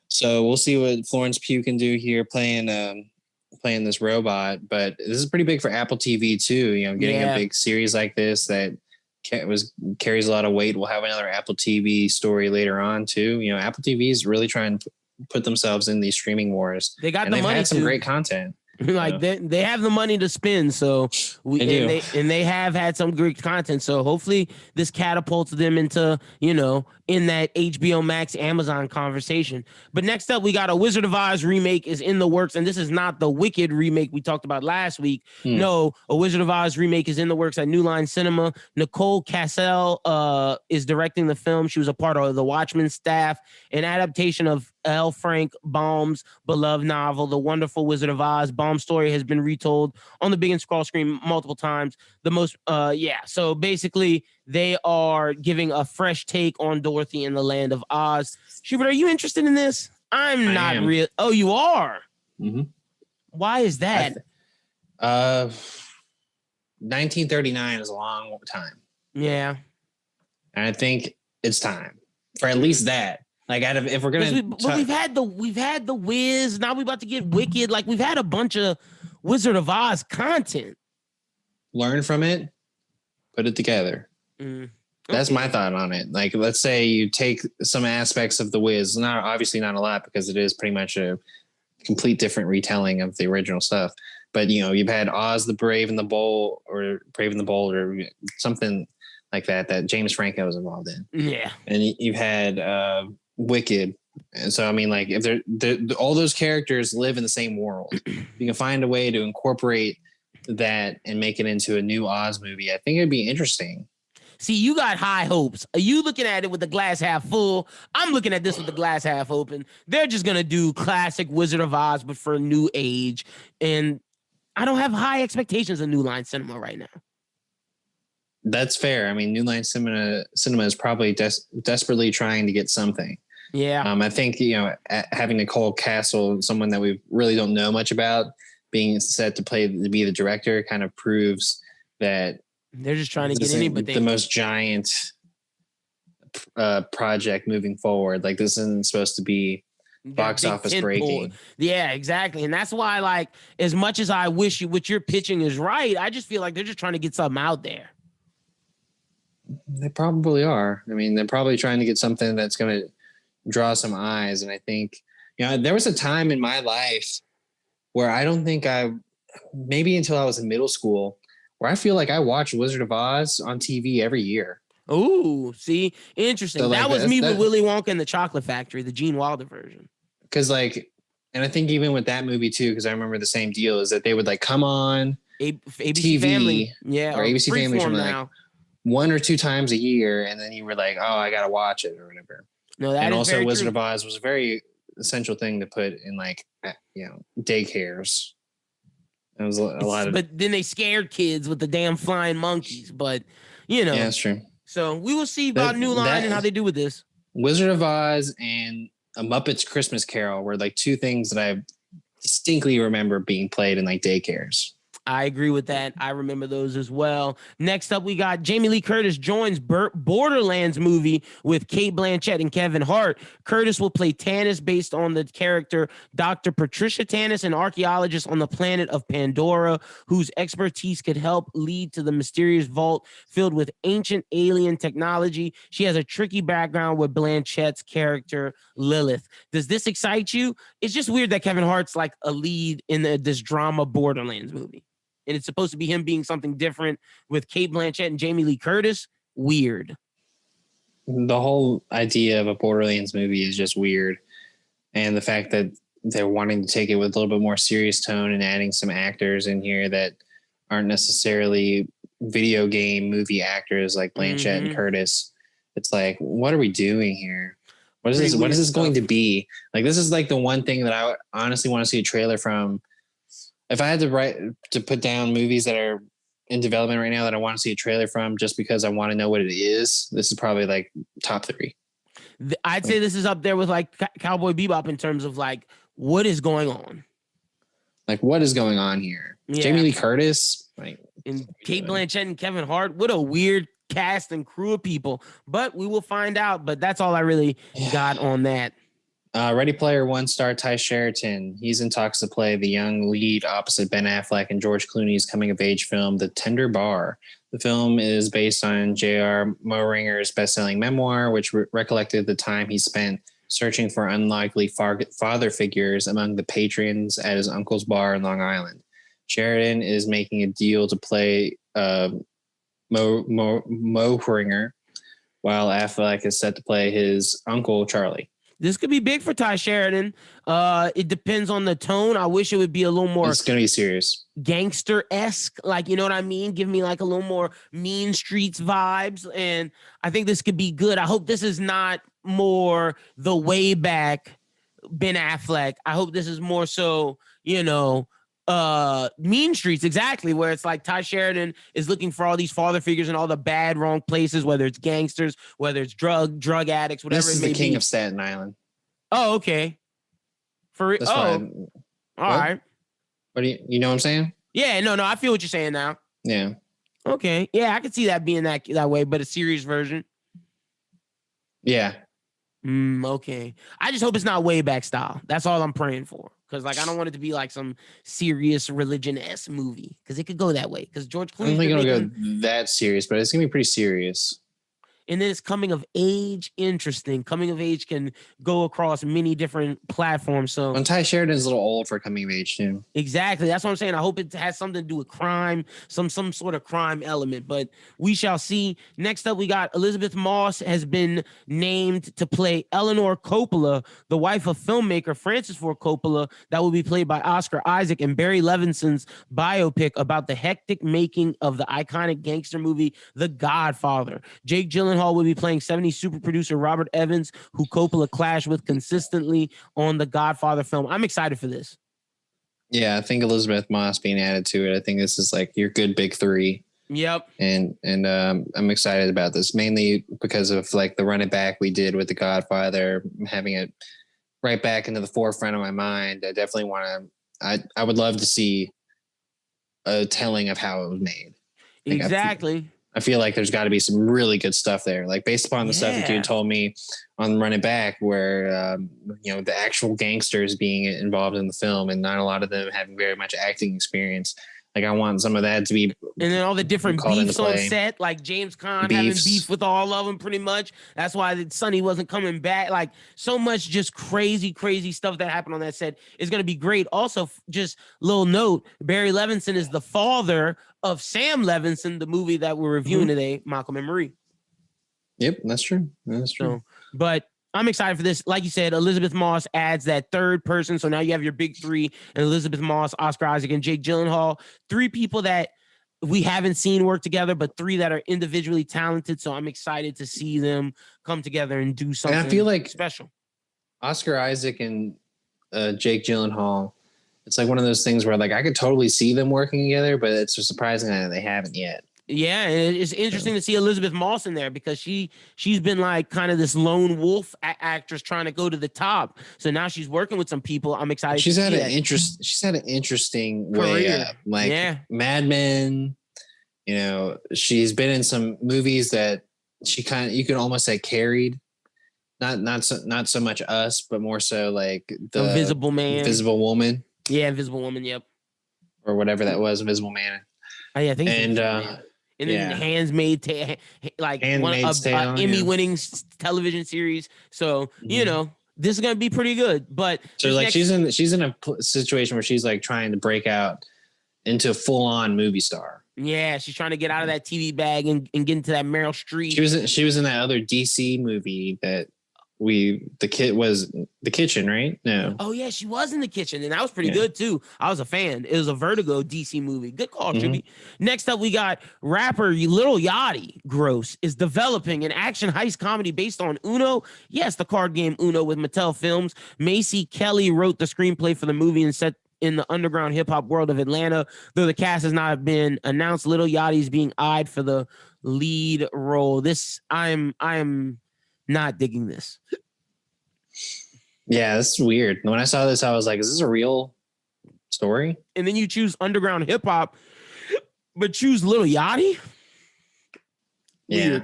So we'll see what Florence Pugh can do here playing this robot. But this is pretty big for Apple TV too. Getting a big series like this that carries a lot of weight. We'll have another Apple TV story later on too. Apple TV is really trying to put themselves in these streaming wars. They've had some great content. Like they have the money to spend, so they have had some great content. So hopefully this catapults them into in that HBO Max Amazon conversation. But next up, we got a Wizard of Oz remake is in the works, and this is not the Wicked remake we talked about last week. No, a Wizard of Oz remake is in the works at New Line Cinema. Nicole Kassell is directing the film. She was a part of the Watchmen staff, an adaptation of L. Frank Baum's beloved novel, The Wonderful Wizard of Oz. Baum's story has been retold on the big and scroll screen multiple times. So basically they are giving a fresh take on Dorothy in the Land of Oz. Schubert, are you interested in this? I'm not real. Oh, you are? Mm-hmm. Why is that? 1939 is a long time. Yeah. And I think it's time for at least that. Like, if we're gonna, we've had the Wiz. Now we're about to get Wicked. Like, we've had a bunch of Wizard of Oz content. Learn from it, put it together. That's my thought on it. Like, let's say you take some aspects of the Wiz, obviously not a lot because it is pretty much a complete different retelling of the original stuff. But you've had Oz the Brave and the Bold, or something like that James Franco was involved in. Yeah, and you've had Wicked. And so, I mean, like, if all those characters live in the same world, you can find a way to incorporate that and make it into a new Oz movie, I think it'd be interesting. See, you got high hopes. Are you looking at it with the glass half full? I'm looking at this with the glass half open. They're just gonna do classic Wizard of Oz, but for a new age. And I don't have high expectations of New Line Cinema right now. That's fair. I mean, New Line Cinema is probably desperately trying to get something. Yeah. I think, having Nicole Castle, someone that we really don't know much about, being set to be the director kind of proves that they're just trying to get anybody. The most giant project moving forward. Like, this isn't supposed to be box office breaking. Yeah, exactly. And that's why, like, as much as I wish what you're pitching is right, I just feel like they're just trying to get something out there. They probably are. I mean, they're probably trying to get something that's going to draw some eyes. And I think, there was a time in my life where I don't think maybe until I was in middle school, where I feel like I watched Wizard of Oz on TV every year. Oh, see, interesting. So, that was me with Willy Wonka and the Chocolate Factory, the Gene Wilder version. Because, like, and I think even with that movie too, because I remember the same deal is that they would like come on ABC TV, Family, or ABC Family, or like 1 or 2 times a year, and then you were like, oh, I gotta watch it or whatever. No, that and is also very Wizard true. of Oz was a very essential thing to put in, like, daycares. It was a lot of, but then they scared kids with the damn flying monkeys. But yeah, that's true. So we will see about New Line and how they do with this. Wizard of Oz and A Muppet's Christmas Carol were like 2 things that I distinctly remember being played in like daycares. I agree with that. I remember those as well. Next up, we got Jamie Lee Curtis joins Borderlands movie with Cate Blanchett and Kevin Hart. Curtis will play Tannis based on the character Dr. Patricia Tannis, an archaeologist on the planet of Pandora, whose expertise could help lead to the mysterious vault filled with ancient alien technology. She has a tricky background with Blanchett's character, Lilith. Does this excite you? It's just weird that Kevin Hart's like a lead in this drama Borderlands movie. And it's supposed to be him being something different with Cate Blanchett and Jamie Lee Curtis. Weird. The whole idea of a Borderlands movie is just weird. And the fact that they're wanting to take it with a little bit more serious tone and adding some actors in here that aren't necessarily video game movie actors like Blanchett and Curtis. It's like, what are we doing here? What is this? What is this going to be? Like, this is like the one thing that I honestly want to see a trailer from. If I had to put down movies that are in development right now that I want to see a trailer from just because I want to know what it is, this is probably like top 3. I'd say this is up there with like Cowboy Bebop in terms of like what is going on. Like, what is going on here? Yeah. Jamie Lee Curtis, like, and Cate Blanchett and Kevin Hart. What a weird cast and crew of people. But we will find out. But that's all I really got on that. Ready Player One star Ty Sheridan. He's in talks to play the young lead opposite Ben Affleck in George Clooney's coming-of-age film, The Tender Bar. The film is based on J.R. Moringer's best-selling memoir, which recollected the time he spent searching for unlikely father figures among the patrons at his uncle's bar in Long Island. Sheridan is making a deal to play Mohringer, while Affleck is set to play his uncle, Charlie. This could be big for Ty Sheridan. It depends on the tone. I wish it would be a little more. It's going to be serious. Gangster-esque. Like, you know what I mean? Give me like a little more Mean Streets vibes. And I think this could be good. I hope this is not more the way back Ben Affleck. I hope this is more so, Mean Streets, exactly, where it's like Ty Sheridan is looking for all these father figures in all the bad, wrong places, whether it's gangsters, whether it's drug addicts, whatever it may be. This is the king of Staten Island. Oh, okay. All right. What do you know what I'm saying? Yeah, no, I feel what you're saying now. Yeah. Okay. Yeah, I could see that being that way, but a serious version. Yeah. Okay. I just hope it's not way back style. That's all I'm praying for. Because, like, I don't want it to be like some serious religion-esque movie. Because it could go that way. Because George Clooney. I don't think it'll go that serious, but it's going to be pretty serious. And then it's coming of age. Interesting. Coming of age can go across many different platforms. So When Ty Sheridan's a little old for coming of age too. exactly. That's what I'm saying. I hope it has something to do with crime, some sort of crime element, but we shall see. Next up, we got Elizabeth Moss has been named to play Eleanor Coppola, the wife of filmmaker Francis Ford Coppola, that will be played by Oscar Isaac in Barry Levinson's biopic about the hectic making of the iconic gangster movie The Godfather. Jake Gyllenhaal will be playing 70s super producer Robert Evans, who Coppola clashed with consistently on the Godfather film. I'm excited for this. Yeah, I think Elizabeth Moss being added to it. I think this is like your good big three. Yep. And I'm excited about this mainly because of like the run it back we did with The Godfather, having it right back into the forefront of my mind. I definitely want to. I would love to see a telling of how it was made. Like, Exactly. I feel like there's got to be some really good stuff there, like based upon the stuff that you told me on Run It Back, where the actual gangsters being involved in the film and not a lot of them having very much acting experience. Like I want some of that to be, and then all the different beefs on set, like James Caan having beef with all of them, pretty much. That's why Sonny wasn't coming back. Like so much just crazy stuff that happened on that set is going to be great. Also, just little note: Barry Levinson is the father of Sam Levinson, the movie that we're reviewing today, Malcolm and Marie. Yep, that's true. That's true. So, but I'm excited for this. Like you said, Elizabeth Moss adds that third person. So now you have your big three, and Elizabeth Moss, Oscar Isaac, and Jake Gyllenhaal. Three people that we haven't seen work together, but three that are individually talented. So I'm excited to see them come together and do something and I feel like special. Oscar Isaac and Jake Gyllenhaal, it's like one of those things where like I could totally see them working together, but it's just surprising that they haven't yet. Yeah, and it's interesting to see Elizabeth Moss in there because she's been like kind of this lone wolf actress trying to go to the top. So now she's working with some people. I'm excited. She's had an interesting career. Way up. Like Mad Men. She's been in some movies that she you can almost say carried. Not so much Us, but more so like the Invisible Man, Invisible Woman. Yeah, Invisible Woman. Yep. Or whatever that was, Invisible Man. Oh, yeah, I think. And then Handmaid's Tale, Emmy-winning television series. So this is gonna be pretty good. But so like she's in a situation where she's like trying to break out into a full-on movie star. Yeah, she's trying to get out of that TV bag and get into that Meryl Streep. She was in that other DC movie that the kid was The Kitchen, right? No. Oh yeah, she was in The Kitchen, and that was pretty good too. I was a fan. It was a Vertigo DC movie. Good call, Trippy. Next up, we got rapper Lil Yachty Gross is developing an action heist comedy based on Uno. Yes, the card game Uno with Mattel Films. Macy Kelly wrote the screenplay for the movie and set in the underground hip hop world of Atlanta. Though the cast has not been announced, Lil Yachty is being eyed for the lead role. I'm not digging this. Yeah, this is weird. When I saw this, I was like, is this a real story? And then you choose underground hip hop, but choose Lil Yachty? Yeah.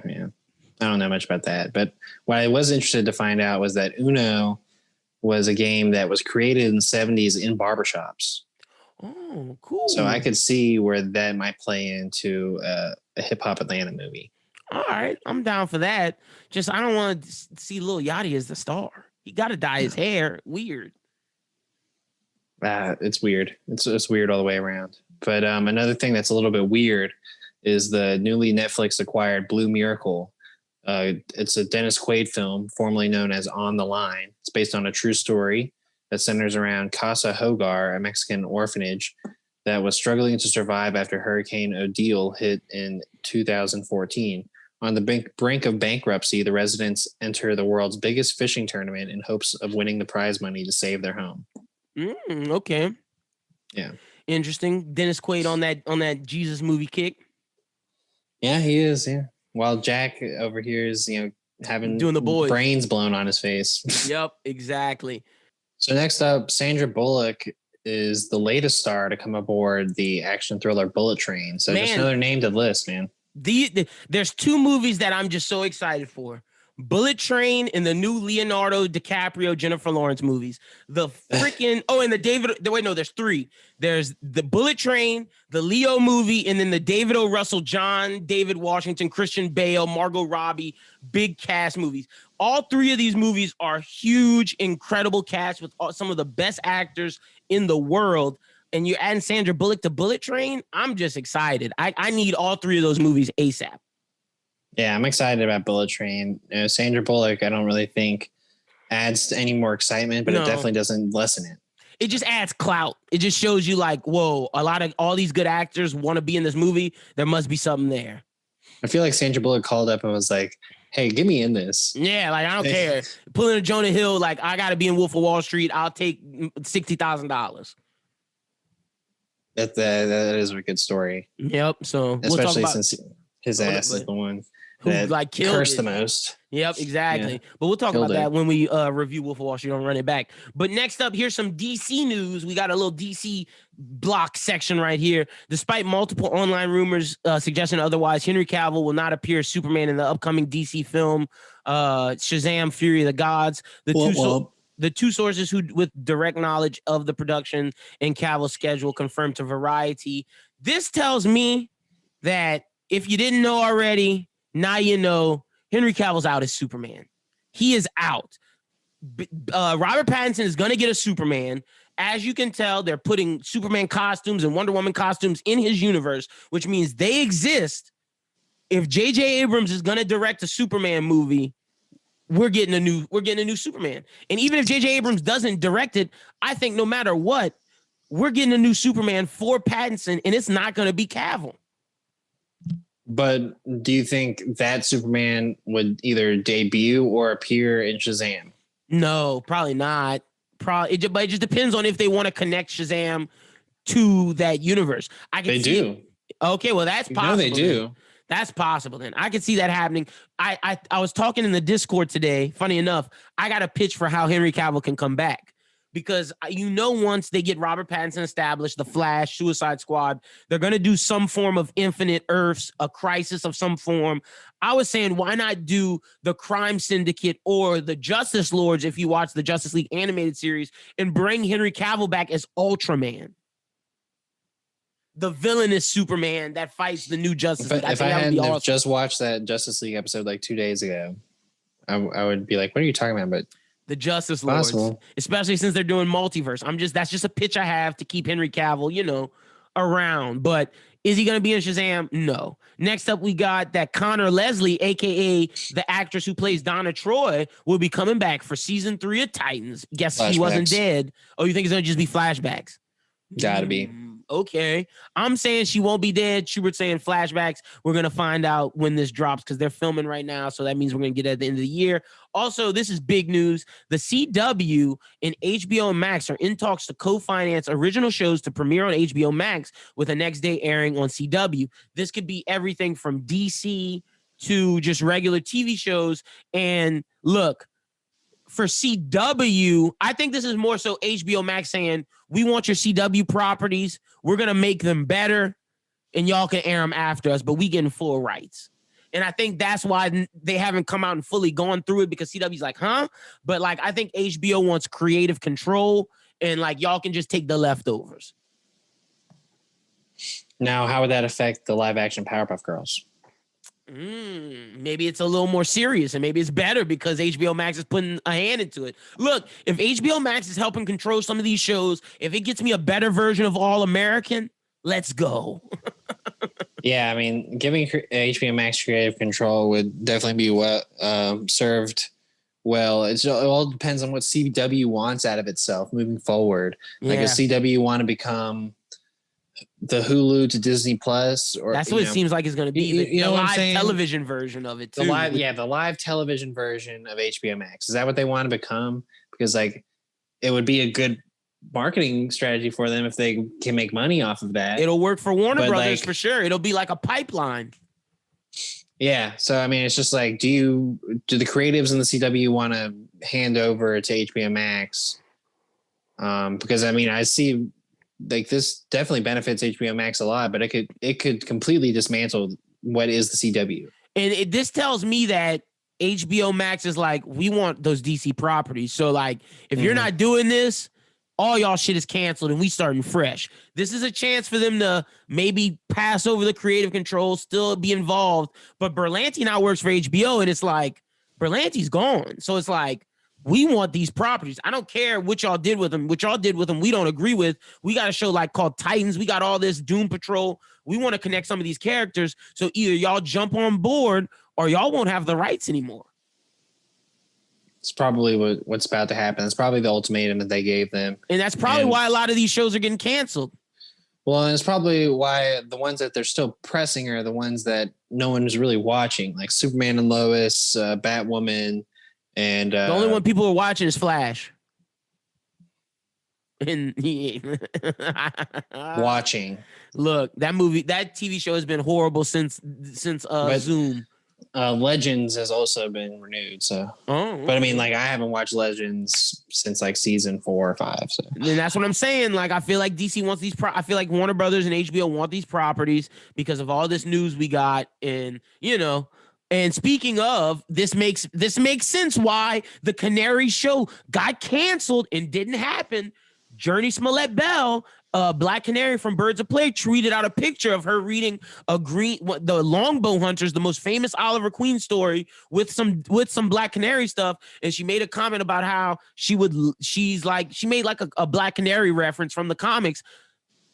I don't know much about that. But what I was interested to find out was that Uno was a game that was created in the 70s in barbershops. Oh, cool. So I could see where that might play into a hip hop Atlanta movie. All right, I'm down for that. Just I don't want to see Lil Yachty as the star. He got to dye his hair. Weird. It's weird. It's weird all the way around. But another thing that's a little bit weird is the newly Netflix acquired Blue Miracle. It's a Dennis Quaid film, formerly known as On the Line. It's based on a true story that centers around Casa Hogar, a Mexican orphanage that was struggling to survive after Hurricane Odile hit in 2014. On the brink of bankruptcy, the residents enter the world's biggest fishing tournament in hopes of winning the prize money to save their home. Okay. Yeah. Interesting. Dennis Quaid on that Jesus movie kick. Yeah, he is. Yeah. While Jack over here is, doing the boys, brains blown on his face. Yep, exactly. So next up, Sandra Bullock is the latest star to come aboard the action thriller Bullet Train. So just another name to the list, man. There's two movies that I'm just so excited for. Bullet Train and the new Leonardo DiCaprio, Jennifer Lawrence movies. The freaking and the there's three. There's the Bullet Train, the Leo movie, and then the David O. Russell, John David Washington, Christian Bale, Margot Robbie, big cast movies. All three of these movies are huge, incredible cast with some of the best actors in the world. And you're adding Sandra Bullock to Bullet Train. I'm just excited. I need all three of those movies ASAP. Yeah, I'm excited about Bullet Train. Sandra Bullock, I don't really think adds any more excitement, but it definitely doesn't lessen it. It just adds clout. It just shows you like, whoa, all these good actors want to be in this movie. There must be something there. I feel like Sandra Bullock called up and was like, hey, get me in this. Yeah, like I don't care. Pulling a Jonah Hill, like I got to be in Wolf of Wall Street. I'll take $60,000. That is a good story. Yep. So especially since his ass is the one who like cursed the most. Yep, exactly. Yeah. But we'll talk about that when we review Wolf of Wall Street on Run It Back. But next up, here's some DC news. We got a little DC block section right here. Despite multiple online rumors suggesting otherwise, Henry Cavill will not appear as Superman in the upcoming DC film Shazam: Fury of the Gods. The two sources who with direct knowledge of the production and Cavill's schedule confirmed to Variety. This tells me that if you didn't know already, now you know. Henry Cavill's out as Superman. He is out. Robert Pattinson is going to get a Superman. As you can tell, they're putting Superman costumes and Wonder Woman costumes in his universe, which means they exist. If J.J. Abrams is going to direct a Superman movie, we're getting a new Superman. And even if J.J. Abrams doesn't direct it, I think no matter what, we're getting a new Superman for Pattinson, and it's not going to be Cavill. But do you think that Superman would either debut or appear in Shazam? No, probably not. But it just depends on if they want to connect Shazam to that universe. They do. Okay, well, that's possible. They do. Then. That's possible then. I can see that happening. I was talking in the Discord today. Funny enough, I got a pitch for how Henry Cavill can come back. Because once they get Robert Pattinson established, The Flash, Suicide Squad, they're going to do some form of Infinite Earths, a crisis of some form. I was saying, why not do the Crime Syndicate or the Justice Lords if you watch the Justice League animated series and bring Henry Cavill back as Ultraman? The villainous Superman that fights the new Justice League. If I hadn't just watched that Justice League episode like 2 days ago, I would be like, what are you talking about? But the Justice Lords, especially since they're doing multiverse. That's just a pitch I have to keep Henry Cavill, around. But is he going to be in Shazam? No. Next up, we got that Connor Leslie, a.k.a. the actress who plays Donna Troy, will be coming back for season 3 of Titans. Guess flashbacks. She wasn't dead. Oh, you think it's going to just be flashbacks? Gotta be. Okay. I'm saying she won't be dead. Schubert's saying flashbacks. We're going to find out when this drops because they're filming right now. So that means we're going to get it at the end of the year. Also, this is big news. The CW and HBO Max are in talks to co-finance original shows to premiere on HBO Max with a next day airing on CW. This could be everything from DC to just regular TV shows. And look, for CW, I think this is more so HBO Max saying, we want your CW properties. We're going to make them better and y'all can air them after us, but we getting full rights. And I think that's why they haven't come out and fully gone through it because CW's like, huh? But like, I think HBO wants creative control and like, y'all can just take the leftovers. Now, how would that affect the live action Powerpuff Girls? Maybe it's a little more serious and maybe it's better because HBO Max is putting a hand into it. Look, if HBO Max is helping control some of these shows, if it gets me a better version of All American, let's go. Yeah, I mean, giving HBO Max creative control would definitely be served well. It all depends on what CW wants out of itself moving forward. Yeah. Like, does CW want to become the Hulu to Disney Plus, or that's what it seems like it's going to be. The live television version of it too. The live television version of HBO Max. Is that what they want to become? Because like, it would be a good marketing strategy for them if they can make money off of that. It'll work for Warner Brothers for sure. It'll be like a pipeline. Yeah. So I mean, it's just like, do the creatives in the CW want to hand over to HBO Max? Because I mean, I see. Like, this definitely benefits HBO Max a lot, but it could completely dismantle what is the CW. And this tells me that HBO Max is like, we want those DC properties. So like, if you're not doing this, all y'all shit is canceled and we starting fresh. This is a chance for them to maybe pass over the creative control, still be involved. But Berlanti now works for HBO, and it's like, Berlanti's gone. So it's like, we want these properties. I don't care what y'all did with them. What y'all did with them, we don't agree with. We got a show like called Titans. We got all this Doom Patrol. We want to connect some of these characters. So either y'all jump on board or y'all won't have the rights anymore. It's probably what's about to happen. It's probably the ultimatum that they gave them. And that's probably why a lot of these shows are getting canceled. Well, and it's probably why the ones that they're still pressing are the ones that no one is really watching, like Superman and Lois, Batwoman, and the only one people are watching is Flash. And watching. Look, that TV show has been horrible since Zoom. Legends has also been renewed. So, but I mean, like, I haven't watched Legends since like season 4 or 5. So, and that's what I'm saying. Like, I feel like DC wants these. I feel like Warner Brothers and HBO want these properties because of all this news we got, and And speaking of, this makes sense why the Canary Show got canceled and didn't happen. Journey Smollett-Bell, Black Canary from Birds of Prey, tweeted out a picture of her reading the Longbow Hunters, the most famous Oliver Queen story, with some Black Canary stuff, and she made a comment about how she made like a Black Canary reference from the comics.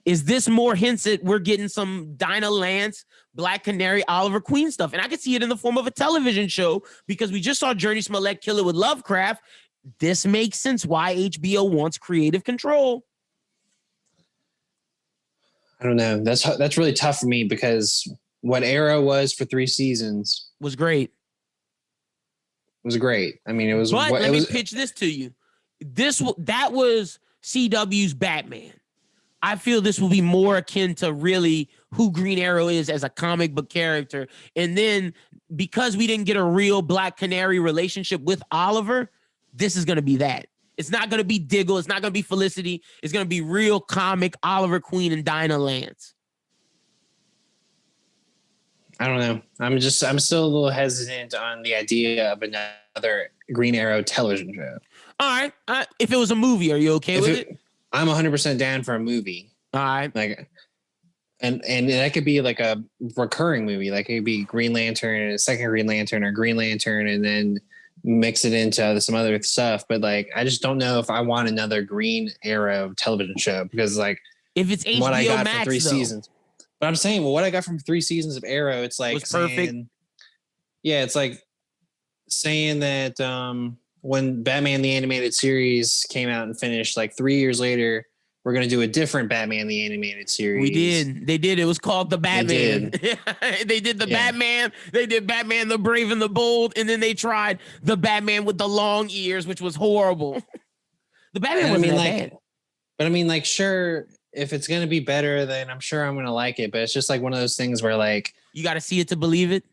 Is this more hints that we're getting some Dinah Lance, Black Canary, Oliver Queen stuff? And I could see it in the form of a television show because we just saw Journey Smollett kill it with Lovecraft. This makes sense why HBO wants creative control. I don't know. That's really tough for me because what Arrow was for 3 seasons was great. It was great. I mean, it was. But let me pitch this to you. That was CW's Batman. I feel this will be more akin to really who Green Arrow is as a comic book character. And then because we didn't get a real Black Canary relationship with Oliver, this is going to be that. It's not going to be Diggle. It's not going to be Felicity. It's going to be real comic Oliver Queen and Dinah Lance. I don't know. I'm still a little hesitant on the idea of another Green Arrow television show. All right. If it was a movie, are you okay with it? I'm 100% down for a movie. All right. Like, and that could be like a recurring movie. Like it could be Green Lantern and a second Green Lantern or Green Lantern and then mix it into some other stuff. But like, I just don't know if I want another Green Arrow television show because like if it's HBO what I got Max, from 3 seasons. But I'm saying, well, what I got from 3 seasons of Arrow, it's like was perfect. Yeah, it's like saying that when Batman the Animated Series came out and finished, like 3 years later, we're going to do a different Batman the Animated Series. We did. They did. It was called The Batman. They did the Batman. They did Batman the Brave and the Bold. And then they tried the Batman with the long ears, which was horrible. The Batman wasn't that bad. But I mean, like, sure, if it's going to be better, then I'm sure I'm going to like it. But it's just like one of those things where like... You got to see it to believe it.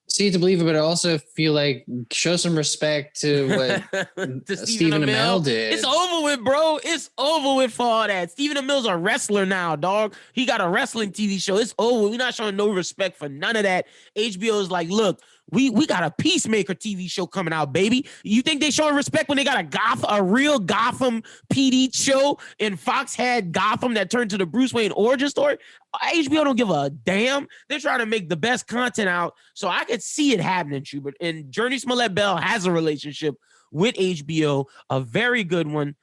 See it to believe it, but I also feel like show some respect to what to Stephen Amell did. It's over with, bro. It's over with for all that. Stephen Amell's a wrestler now, dog. He got a wrestling TV show. It's over. We're not showing no respect for none of that. HBO is like, look, we got a Peacemaker TV show coming out, baby. You think they showing respect when they got a real Gotham PD show and Fox had Gotham that turned to the Bruce Wayne origin story? HBO don't give a damn. They're trying to make the best content out. So I could see it happening, Schubert. And Journey Smollett-Bell has a relationship with HBO, a very good one.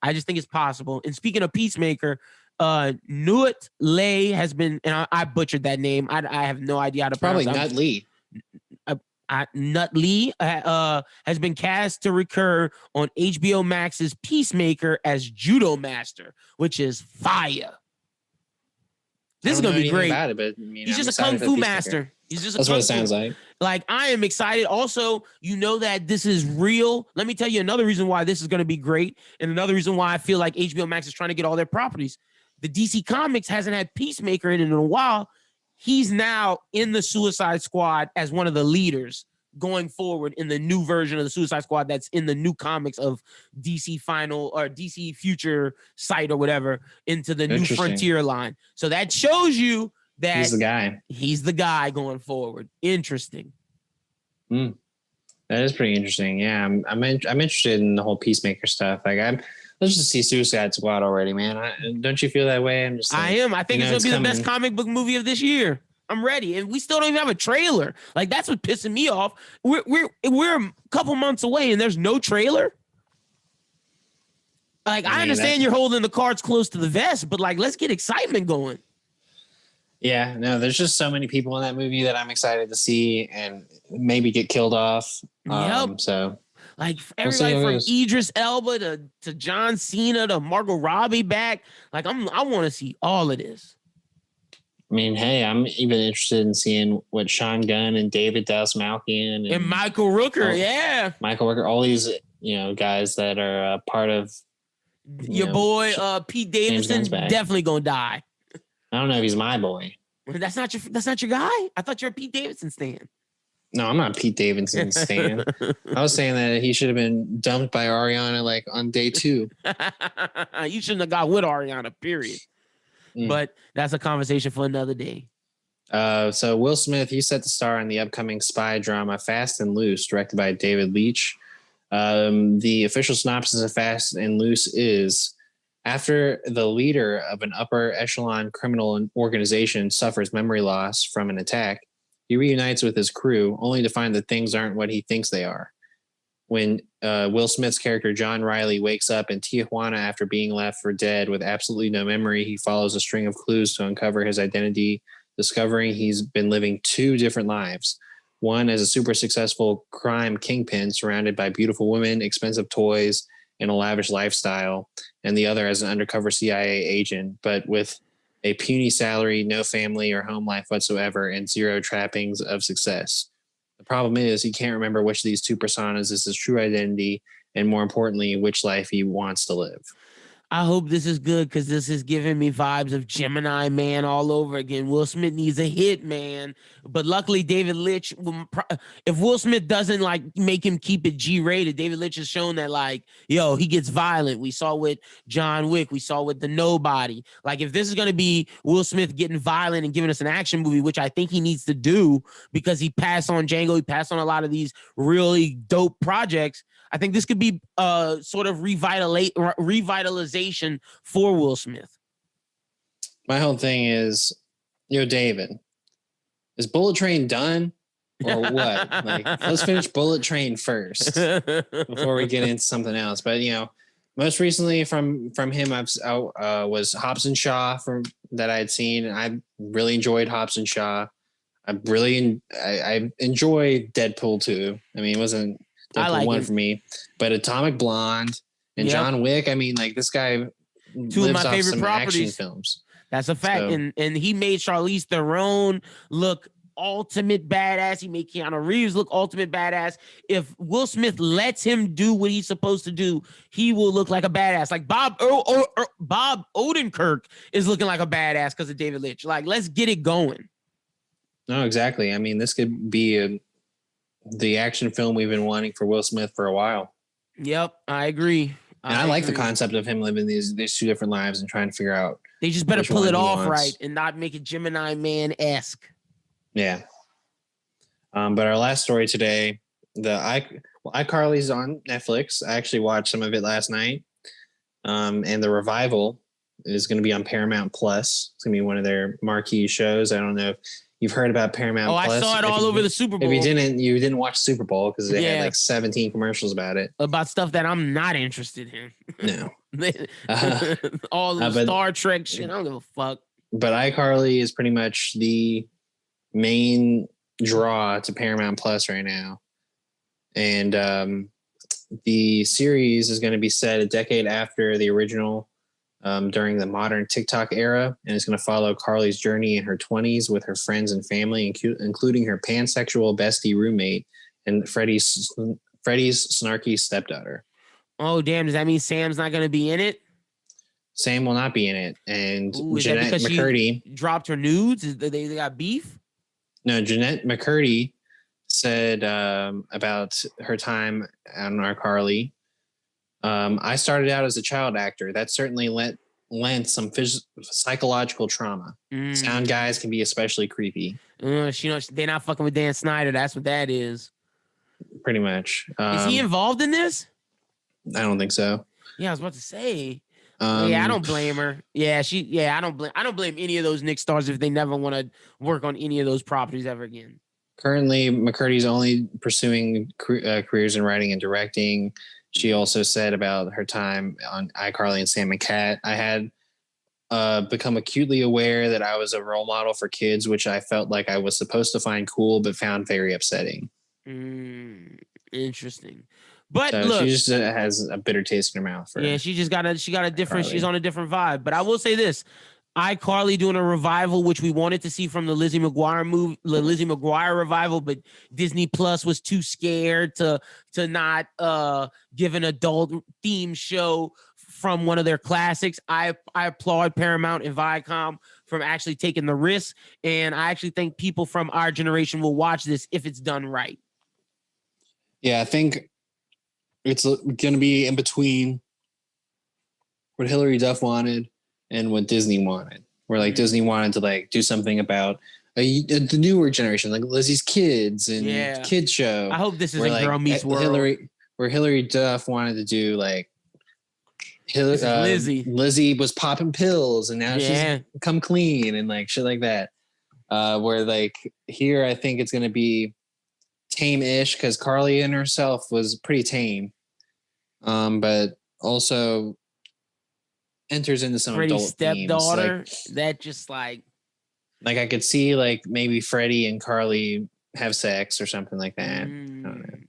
I just think it's possible. And speaking of Peacemaker, Nut Lay has been, and I butchered that name. I have no idea how to pronounce it. Probably Nut Lee. Nut Lee has been cast to recur on HBO Max's Peacemaker as Judo Master, which is fire. This is gonna be great. About it, but, I mean, he's just a kung fu master. He's just that's what it sounds like. Like, I am excited. Also, you know that this is real. Let me tell you another reason why this is going to be great, and another reason why I feel like HBO Max is trying to get all their properties. The DC Comics hasn't had Peacemaker in a while. He's now in the Suicide Squad as one of the leaders going forward in the new version of the Suicide Squad that's in the new comics of DC Final or DC Future Sight or whatever into the new Frontier line. So that shows you that he's the guy. He's the guy going forward. Interesting. That is pretty interesting. Yeah, I'm interested in the whole Peacemaker stuff. Like, let's just see Suicide Squad already, man. Don't you feel that way? I'm just I like, am. I think it's gonna be the best comic book movie of this year. I'm ready, and we still don't even have a trailer. Like, that's what's pissing me off. We're a couple months away, and there's no trailer. Like, I understand you're holding the cards close to the vest, but like, let's get excitement going. Yeah, no, there's just so many people in that movie that I'm excited to see and maybe get killed off. Yep. So like everybody from Idris Elba to John Cena to Margot Robbie back. Like, I want to see all of this. I mean, hey, I'm even interested in seeing what Sean Gunn and David Dastmalchian and Michael Rooker, Michael Rooker, all these guys that are part of your boy Pete Davidson definitely gonna die. I don't know if he's my boy. That's not your guy. I thought you're a Pete Davidson stan. No, I'm not a Pete Davidson stan. I was saying that he should have been dumped by Ariana like on day 2. You shouldn't have got with Ariana, period. But that's a conversation for another day. So Will Smith, he's set to star in the upcoming spy drama Fast and Loose, directed by David Leitch. The official synopsis of Fast and Loose is: after the leader of an upper echelon criminal organization suffers memory loss from an attack, he reunites with his crew only to find that things aren't what he thinks they are. When Will Smith's character John Riley wakes up in Tijuana after being left for dead with absolutely no memory, he follows a string of clues to uncover his identity, discovering he's been living 2 different lives. One as a super successful crime kingpin surrounded by beautiful women, expensive toys, and a lavish lifestyle, and the other as an undercover CIA agent, but with a puny salary, no family or home life whatsoever, and 0 trappings of success. The problem is he can't remember which of these 2 personas is his true identity, and more importantly, which life he wants to live. I hope this is good because this is giving me vibes of Gemini Man all over again. Will Smith needs a hit, man. But luckily, David Leitch, if Will Smith doesn't like make him keep it G-rated, David Leitch has shown that like, he gets violent. We saw with John Wick. We saw with The Nobody. Like, if this is going to be Will Smith getting violent and giving us an action movie, which I think he needs to do because he passed on Django, he passed on a lot of these really dope projects, I think this could be sort of revitalization for Will Smith. My whole thing is, David, is Bullet Train done or what? Like, let's finish Bullet Train first before we get into something else. But most recently from him, was Hobbs and Shaw that I had seen, and I really enjoyed Hobbs and Shaw. I enjoyed Deadpool 2. I mean, it wasn't Deadpool 1 for me, but Atomic Blonde and John Wick. I mean, like, this guy 2 of my favorite properties. Action films. That's a fact. So, and he made Charlize Theron look ultimate badass. He made Keanu Reeves look ultimate badass. If Will Smith lets him do what he's supposed to do, he will look like a badass. Like Bob Odenkirk is looking like a badass because of David Leitch. Like, let's get it going. No, exactly. I mean, this could be the action film we've been wanting for Will Smith for a while. Yep, I agree. And I like the concept of him living these 2 different lives and trying to figure out. They just better pull it off right and not make it Gemini Man-esque. Yeah. But our last story today, iCarly's on Netflix. I actually watched some of it last night. And the revival is going to be on Paramount Plus. It's going to be one of their marquee shows. I don't know if you've heard about Paramount Plus. I saw it all over the Super Bowl. If you didn't watch Super Bowl because they had like 17 commercials about it. About stuff that I'm not interested in. No. All the Star Trek shit. I don't give a fuck. But iCarly is pretty much the main draw to Paramount Plus right now. And the series is going to be set a decade after the original, during the modern TikTok era, and it's going to follow Carly's journey in her 20s with her friends and family, including her pansexual bestie roommate and Freddie's snarky stepdaughter. Oh, damn. Does that mean Sam's not going to be in it? Sam will not be in it. And Jeanette McCurdy dropped her nudes? They got beef? No, Jeanette McCurdy said about her time on iCarly, I started out as a child actor. That certainly lent some psychological trauma. Sound guys can be especially creepy. They're not fucking with Dan Snyder. That's what that is. pretty much. Is he involved in this? I don't think so. Yeah, I was about to say. Yeah, I don't blame her. Yeah, I don't blame any of those Nick stars if they never want to work on any of those properties ever again. Currently, McCurdy's only pursuing careers in writing and directing. She also said about her time on iCarly and Sam and Cat, I had become acutely aware that I was a role model for kids, which I felt like I was supposed to find cool, but found very upsetting. Interesting. But so look, she just has a bitter taste in her mouth. She got a different, she's on a different vibe. But I will say this, iCarly doing a revival, which we wanted to see from the Lizzie McGuire revival, but Disney Plus was too scared to not give an adult themed show from one of their classics. I applaud Paramount and Viacom from actually taking the risk, and I actually think people from our generation will watch this if it's done right. Yeah, I think it's going to be in between what Hilary Duff wanted and what Disney wanted. Where like Disney wanted to like do something about the newer generation, like Lizzie's kids and kids show. I hope this isn't like, Girl Meets World. Hilary Duff wanted to do like Lizzie. Lizzie was popping pills and now she's come clean and like shit like that. Where like here, I think it's going to be tame-ish because Carly in herself was pretty tame, but also enters into some Freddie's adult stepdaughter themes. that just like I could see like maybe Freddie and Carly have sex or something like that. I don't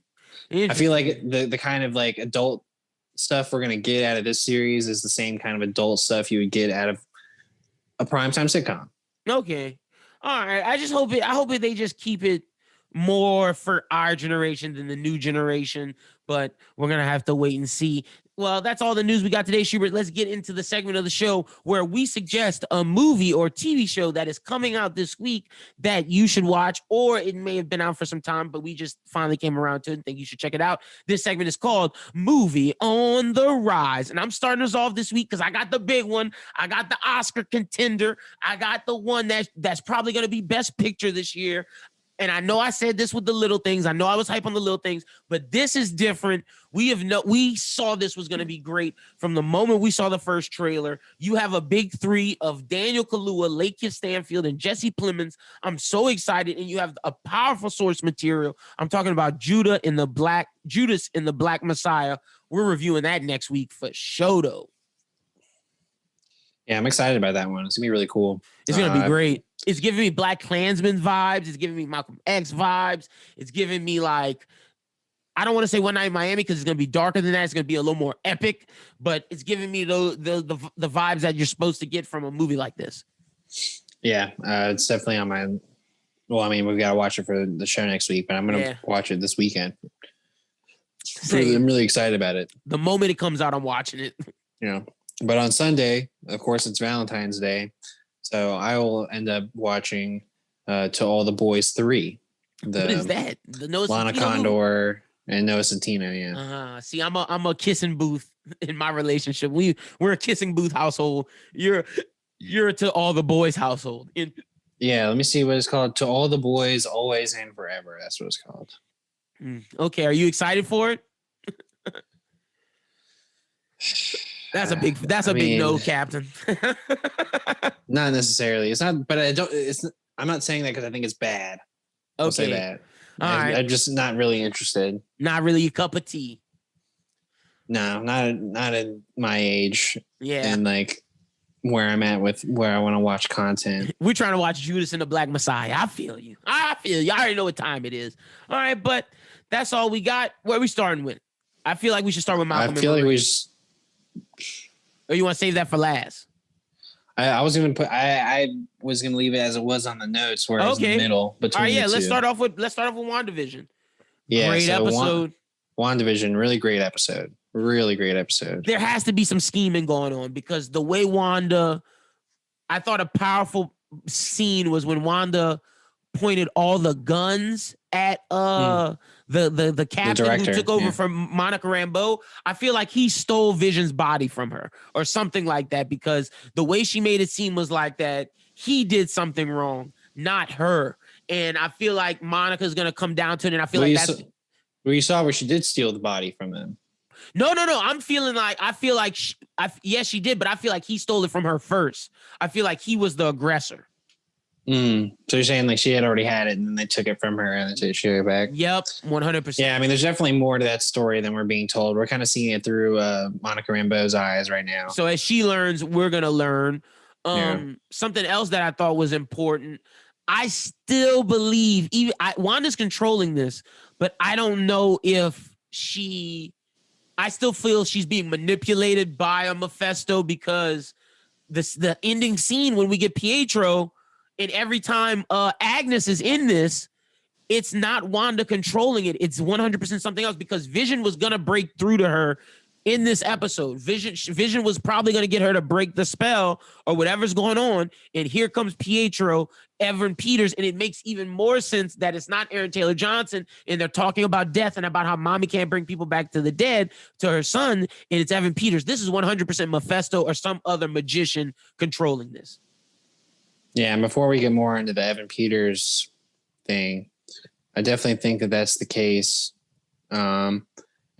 know. I feel like the kind of like adult stuff we're gonna get out of this series is the same kind of adult stuff you would get out of a primetime sitcom. Okay, all right. I hope they just keep it more for our generation than the new generation, but we're gonna have to wait and see. Well, that's all the news we got today, Schubert. Let's get into the segment of the show where we suggest a movie or TV show that is coming out this week that you should watch, or it may have been out for some time, but we just finally came around to it and think you should check it out. This segment is called Movie on the Rise. And I'm starting us off this week because I got the big one. I got the Oscar contender. I got the one that's probably going to be Best Picture this year. And I know I said this with the little things. I know I was hype on the little things, but this is different. We saw this was going to be great from the moment we saw the first trailer. You have a big three of Daniel Kaluuya, Lakeith Stanfield, and Jesse Plemons. I'm so excited. And you have a powerful source material. I'm talking about Judas in the Black Messiah. We're reviewing that next week for Shodo. Yeah, I'm excited about that one. It's going to be really cool. It's going to be great. It's giving me Black Klansman vibes. It's giving me Malcolm X vibes. It's giving me like, I don't want to say One Night in Miami because it's going to be darker than that. It's going to be a little more epic, but it's giving me the vibes that you're supposed to get from a movie like this. Yeah, it's definitely on my, well, I mean, we've got to watch it for the show next week, but I'm going to watch it this weekend. I'm really excited about it. The moment it comes out, I'm watching it. But on Sunday, of course, it's Valentine's Day. So I will end up watching To All the Boys 3. What is that? The Noah Lana Centino Condor and Noah Centino, yeah. See, I'm a kissing booth in my relationship. We're a kissing booth household. You're To All the Boys household. Yeah, let me see what it's called. To All the Boys, Always and Forever. That's what it's called. Okay, are you excited for it? That's a big no, Captain. Not necessarily. It's not, but I'm not saying that because I think it's bad. I'll say that. I'm just not really interested. Not really a cup of tea. No, not at my age. Yeah. And like where I'm at with where I want to watch content. We're trying to watch Judas and the Black Messiah. I feel you. I already know what time it is. All right, but that's all we got. Where are we starting with? I feel like we should start with Malcolm. I feel like we just. Or you want to save that for last? I was gonna leave it as it was on the notes where it was in the middle between. All right, let's start off with WandaVision. Yeah, great episode. WandaVision, really great episode. Really great episode. There has to be some scheming going on because the way Wanda, I thought a powerful scene was when Wanda pointed all the guns at the captain who took over from Monica Rambeau. I feel like he stole Vision's body from her or something like that because the way she made it seem was like that he did something wrong, not her. And I feel like Monica's gonna come down to it, and I feel Where you saw where she did steal the body from him. No. I feel like yes, she did, but I feel like he stole it from her first. I feel like he was the aggressor. So you're saying like she had already had it and then they took it from her and then they took it back? Yep, 100%. Yeah, I mean, there's definitely more to that story than we're being told. We're kind of seeing it through Monica Rambeau's eyes right now. So as she learns, we're going to learn. Something else that I thought was important. I still believe Wanda's controlling this, but I don't know if I still feel she's being manipulated by a Mephisto, because the ending scene when we get Pietro, and every time Agnes is in this, it's not Wanda controlling it. It's 100% something else, because Vision was going to break through to her in this episode. Vision was probably going to get her to break the spell or whatever's going on. And here comes Pietro, Evan Peters. And it makes even more sense that it's not Aaron Taylor Johnson. And they're talking about death and about how mommy can't bring people back to the dead to her son. And it's Evan Peters. This is 100% Mephisto or some other magician controlling this. Yeah, and before we get more into the Evan Peters thing, I definitely think that that's the case. And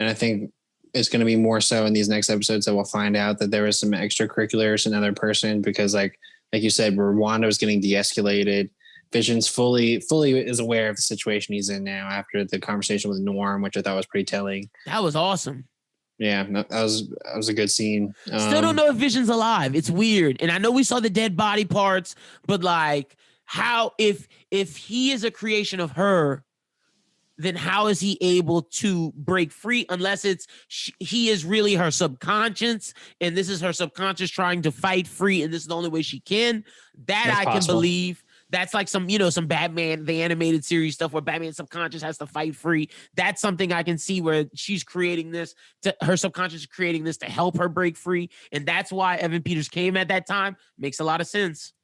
I think it's going to be more so in these next episodes that we'll find out that there was some extracurriculars, another person, because like you said, where Wanda was getting de-escalated, Vision's fully is aware of the situation he's in now after the conversation with Norm, which I thought was pretty telling. That was awesome. Yeah, that was a good scene. Still don't know if Vision's alive. It's weird. And I know we saw the dead body parts, but like how, if he is a creation of her, then how is he able to break free unless he is really her subconscious, and this is her subconscious trying to fight free, and this is the only way she can. That's I possible. Can believe. That's like some Batman, the animated series stuff where Batman's subconscious has to fight free. That's something I can see where she's creating this, her subconscious is creating this to help her break free. And that's why Evan Peters came at that time. Makes a lot of sense.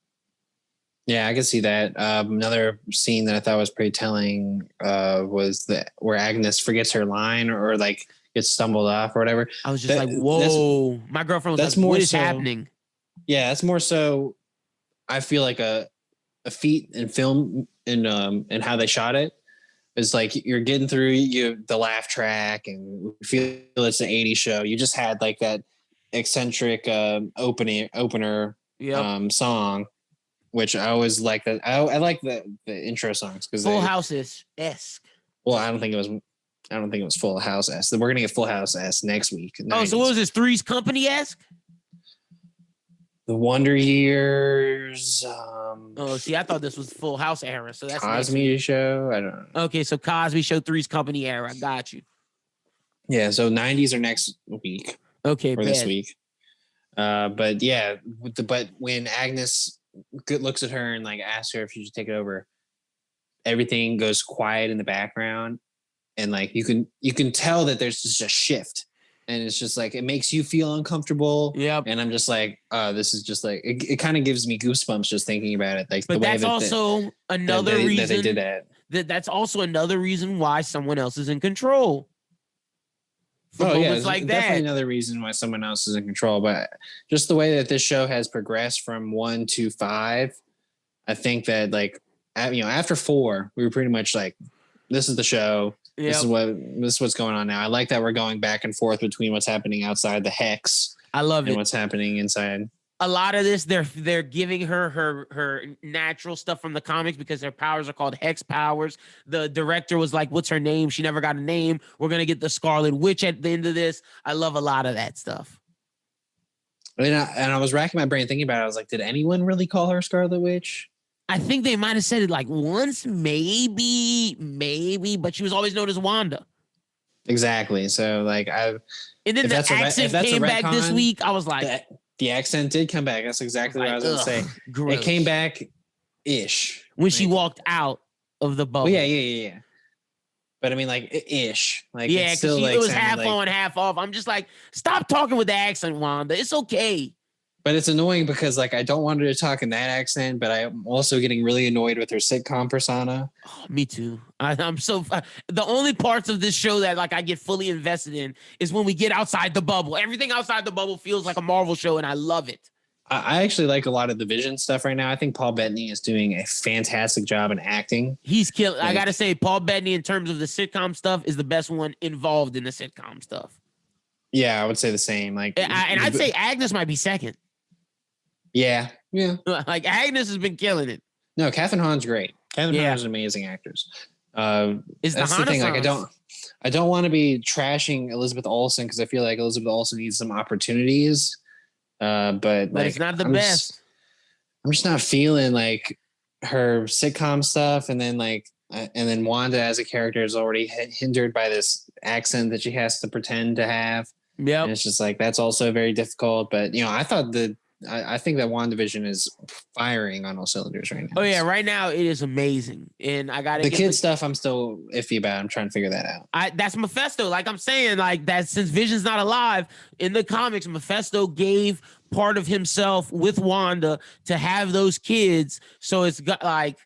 Yeah, I can see that. Another scene that I thought was pretty telling was where Agnes forgets her line or like gets stumbled off or whatever. I was just like, whoa. My girlfriend was like, what is happening? Yeah, that's more so, I feel like a feat in film and how they shot it is like you're getting through the laugh track and feel it's an 80s show. You just had like that eccentric opener song, which I always like that. I like the intro songs because Full House-esque. Well, I don't think it was Full House-esque. We're gonna get Full House-esque next week. Oh, so what was this? Three's Company-esque? The Wonder Years. See, I thought this was Full House era. So that's Cosby Show. I don't know. Okay, so Cosby Show, Three's Company era. I got you. Yeah, so 90s are next week. Okay, or this week. But yeah, but when Agnes looks at her and like asks her if she should take it over, everything goes quiet in the background, and like you can tell that there's just a shift. And it's just like, it makes you feel uncomfortable. Yep. And I'm just like, this is just like, it kind of gives me goosebumps just thinking about it. Like, but that's also another reason that they did that. That's also another reason why someone else is in control. It's like definitely another reason why someone else is in control. But just the way that this show has progressed from 1 to 5, I think that like, after 4, we were pretty much like, this is the show. Yep. This is what's going on now. I like that we're going back and forth between what's happening outside the hex. I love it. And what's happening inside. A lot of this, they're giving her natural stuff from the comics because her powers are called hex powers. The director was like, "What's her name?" She never got a name. We're gonna get the Scarlet Witch at the end of this. I love a lot of that stuff. And I was racking my brain thinking about it. I was like, did anyone really call her Scarlet Witch? I think they might have said it like once, maybe, but she was always known as Wanda. Exactly. So like and then the accent came back this week. I was like, the accent did come back. That's exactly what I was going to say. Gross. It came back ish when she walked out of the bubble. Yeah. But I mean, like ish. Like yeah, because it was half on, half off. I'm just like, stop talking with the accent, Wanda. It's okay. But it's annoying because like I don't want her to talk in that accent, but I'm also getting really annoyed with her sitcom persona. Oh, me too. I'm so the only parts of this show that like I get fully invested in is when we get outside the bubble. Everything outside the bubble feels like a Marvel show, and I love it. I actually like a lot of the Vision stuff right now. I think Paul Bettany is doing a fantastic job in acting. He's killing. I Like, gotta say, Paul Bettany, in terms of the sitcom stuff, is the best one involved in the sitcom stuff. yeah, I would say the same. Like, And I'd say Agnes might be second. yeah. Like Agnes has been killing it. No, Kathryn Hahn's great. Kathryn Yeah. Hahn is an amazing actress. Is the That's the thing. Like, Renaissance. I don't want to be trashing Elizabeth Olsen because I feel like Elizabeth Olsen needs some opportunities. But like, it's not the best. I'm just not feeling like her sitcom stuff, and then Wanda as a character is already hindered by this accent that she has to pretend to have. Yep. And it's just like that's also very difficult. But I think that WandaVision is firing on all cylinders right now. Oh yeah, right now it is amazing, and I got the kid stuff. I'm still iffy about. I'm trying to figure that out. That's Mephisto. Like I'm saying, like that since Vision's not alive in the comics, Mephisto gave part of himself with Wanda to have those kids. So it's got like.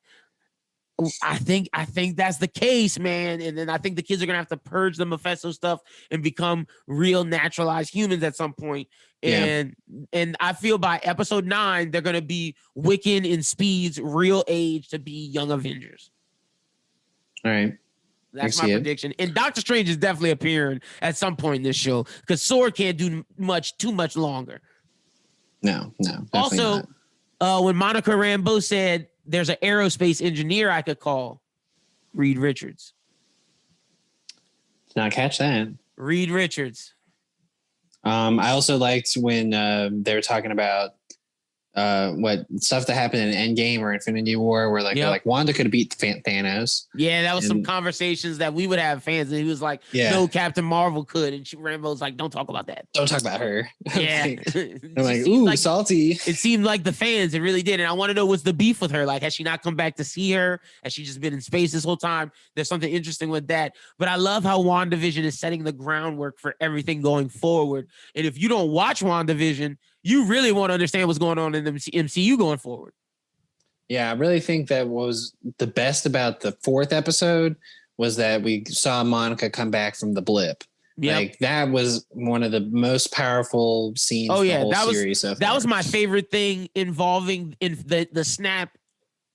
I think that's the case, man. And then I think the kids are gonna have to purge the Mephisto stuff and become real naturalized humans at some point. And I feel by episode 9, they're gonna be Wiccan and Speed's real age to be young Avengers. All right. That's my prediction. And Doctor Strange is definitely appearing at some point in this show because Sword can't do too much longer. No. Also, when Monica Rambeau said there's an aerospace engineer I could call, Reed Richards. Did not catch that. Reed Richards. I also liked when they were talking about what stuff that happened in Endgame or Infinity War, where like Wanda could have beat Thanos. Yeah, that was some conversations that we would have fans, and he was like, "No, Captain Marvel could," and Rambo's like, "Don't talk about that. Don't talk about her." Yeah, I'm like, ooh, like, salty. It seemed like the fans, it really did, and I want to know what's the beef with her. Like, has she not come back to see her? Has she just been in space this whole time? There's something interesting with that. But I love how WandaVision is setting the groundwork for everything going forward. And if you don't watch WandaVision, you really want to understand what's going on in the MCU going forward. Yeah, I really think that what was the best about the 4th episode was that we saw Monica come back from the blip. Yep. Like that was one of the most powerful scenes. Oh yeah, that was my favorite thing involving in the snap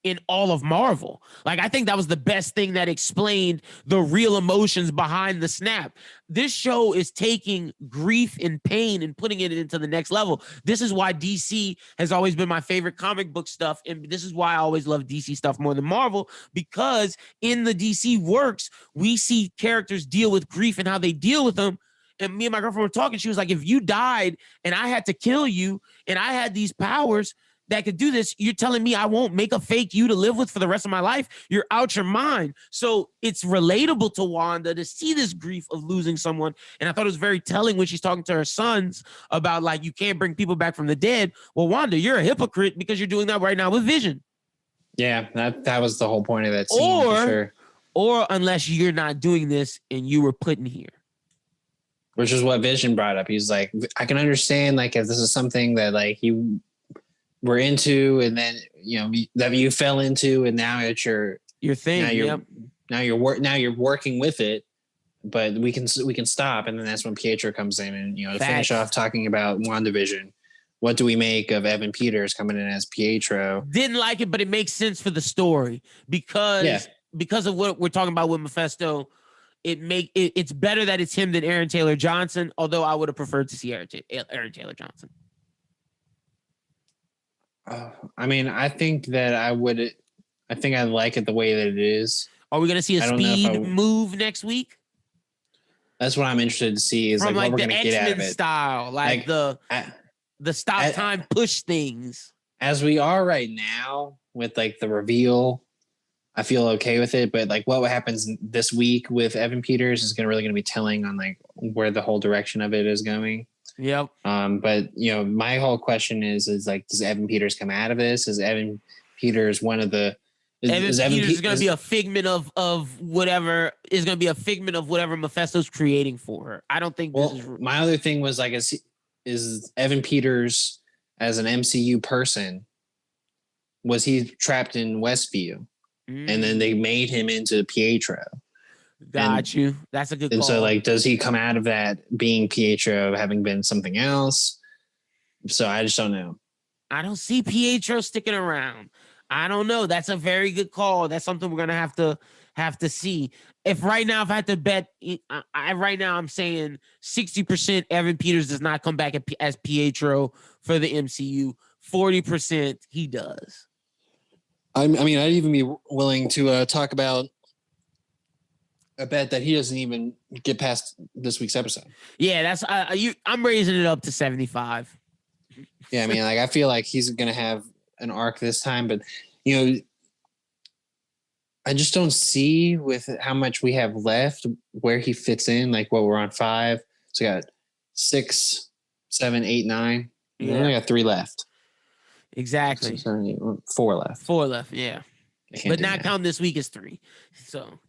in all of Marvel. Like I think that was the best thing that explained the real emotions behind the snap. This show is taking grief and pain and putting it into the next level. This is why DC has always been my favorite comic book stuff. And this is why I always love DC stuff more than Marvel, because in the DC works, we see characters deal with grief and how they deal with them. And me and my girlfriend were talking. She was like, if you died and I had to kill you and I had these powers that could do this, you're telling me I won't make a fake you to live with for the rest of my life? You're out your mind. So it's relatable to Wanda to see this grief of losing someone. And I thought it was very telling when she's talking to her sons about like, you can't bring people back from the dead. Well, Wanda, you're a hypocrite because you're doing that right now with Vision. Yeah, that was the whole point of that scene. For sure. Or unless you're not doing this and you were put in here. Which is what Vision brought up. He's like, I can understand like if this is something that like you were into, and then that you fell into, and now it's your thing. Now you're working with it, but we can stop, and then that's when Pietro comes in, and to finish off talking about WandaVision. What do we make of Evan Peters coming in as Pietro? Didn't like it, but it makes sense for the story because of what we're talking about with Mephisto. It's better that it's him than Aaron Taylor Johnson. Although I would have preferred to see Aaron Taylor Johnson. I mean, I think that I like it the way that it is. Are we going to see a speed move next week? That's what I'm interested to see. Is from like what we're going to get out of it. Style, like the stop time push things. As we are right now with like the reveal, I feel okay with it. But like what happens this week with Evan Peters is really going to be telling on like where the whole direction of it is going. Yep. But my whole question is like, does Evan Peters come out of this? Is Evan Peters one of the? Evan Peters is going to be a figment of whatever is going to be a figment of whatever Mephisto's creating for her. I don't think. My other thing was like, is Evan Peters as an MCU person? Was he trapped in Westview, and then they made him into Pietro? Got you. That's a good call. And so, like, does he come out of that being Pietro, having been something else? So I just don't know. I don't see Pietro sticking around. I don't know. That's a very good call. That's something we're gonna have to see. If I had to bet, right now I'm saying 60% Evan Peters does not come back as Pietro for the MCU. 40% he does. I mean, I'd even be willing to talk about a bet that he doesn't even get past this week's episode. Yeah, that's I'm raising it up to 75. Yeah, I mean, like I feel like he's gonna have an arc this time, but you know, I just don't see with how much we have left where he fits in. Like, what we're on 5, so we got 6, 7, 8, 9. We only got 3 left. Exactly. 6, 7, 8, 4 left. 4 left. Yeah. But not counting this week is 3. So,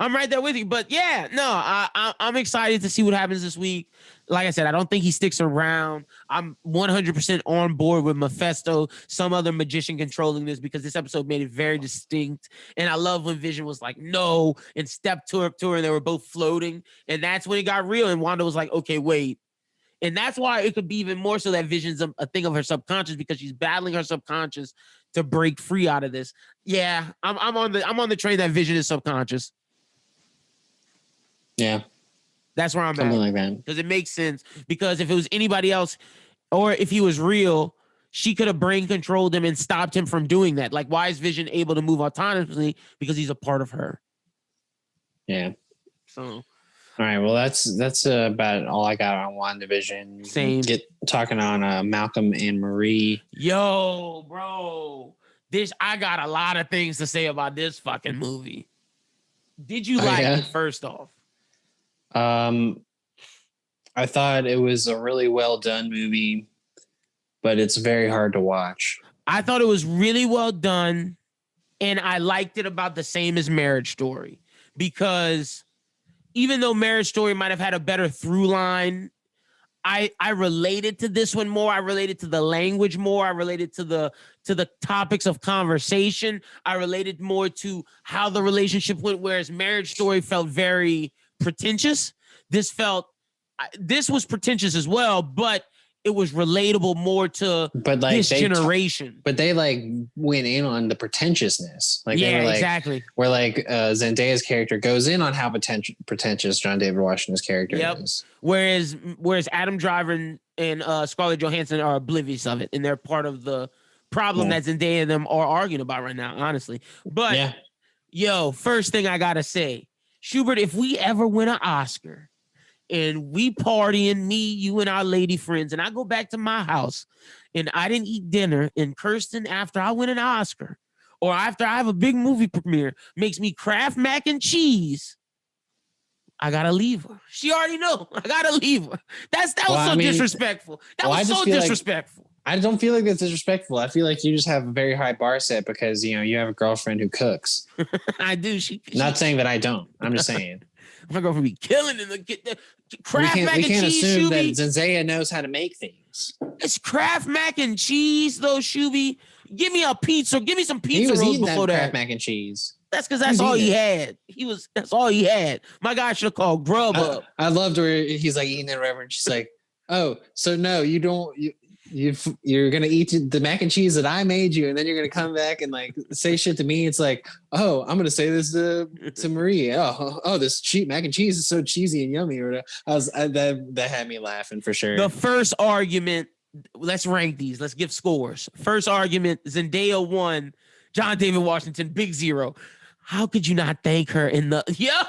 I'm right there with you. But yeah, no, I'm excited to see what happens this week. Like I said, I don't think he sticks around. I'm 100% on board with Mephisto, some other magician controlling this, because this episode made it very distinct. And I love when Vision was like, no, and stepped to her, and they were both floating. And that's when it got real. And Wanda was like, okay, wait. And that's why it could be even more so that Vision's a thing of her subconscious, because she's battling her subconscious to break free out of this. Yeah, I'm on the train that Vision is subconscious. Yeah. That's where I'm Something at. Like that. Because it makes sense. Because if it was anybody else, or if he was real, she could have brain controlled him and stopped him from doing that. Like, why is Vision able to move autonomously? Because he's a part of her. Yeah. So, all right. Well, that's about all I got on WandaVision. Same. Get talking on Malcolm and Marie. Yo, bro. I got a lot of things to say about this fucking movie. Did you like it, first off? I thought it was a really well done movie, but it's very hard to watch. I thought it was really well done, and I liked it about the same as Marriage Story, because even though Marriage Story might have had a better through line, I related to this one more. I related to the language more. I related to the topics of conversation. I related more to how the relationship went, whereas Marriage Story felt very pretentious. This was pretentious as well, but it was relatable more to this generation. But they went in on the pretentiousness. Exactly. Where Zendaya's character goes in on how pretentious John David Washington's character is. Whereas Adam Driver and Scarlett Johansson are oblivious of it, and they're part of the problem that Zendaya and them are arguing about right now, honestly. But first thing I gotta say, Schubert, if we ever win an Oscar and we partying, me, you, and our lady friends, and I go back to my house and I didn't eat dinner, and Kirsten, after I win an Oscar or after I have a big movie premiere, makes me Kraft mac and cheese, I gotta leave her. She already know. I gotta leave her. That was disrespectful. That was so disrespectful. I don't feel like that's disrespectful. I feel like you just have a very high bar set because, you have a girlfriend who cooks. I do. Not saying that I don't. I'm just saying. My girlfriend be killing in the Kraft mac and cheese. We can't assume that Zendaya knows how to make things. It's Kraft mac and cheese, though, Shuby. Give me a pizza. Give me some pizza rolls before that. Kraft mac and cheese. That's because that's all he had. That's all he had. My guy should have called Grubhub. I loved where he's eating it or whatever, and she's like, "Oh, so no, you don't. You're gonna eat the mac and cheese that I made you, and then you're gonna come back and say shit to me." It's like, oh, I'm gonna say this to Marie. Oh, this mac and cheese is so cheesy and yummy. Or that had me laughing for sure. The first argument. Let's rank these. Let's give scores. First argument: Zendaya 1, John David Washington big 0. How could you not thank her in the that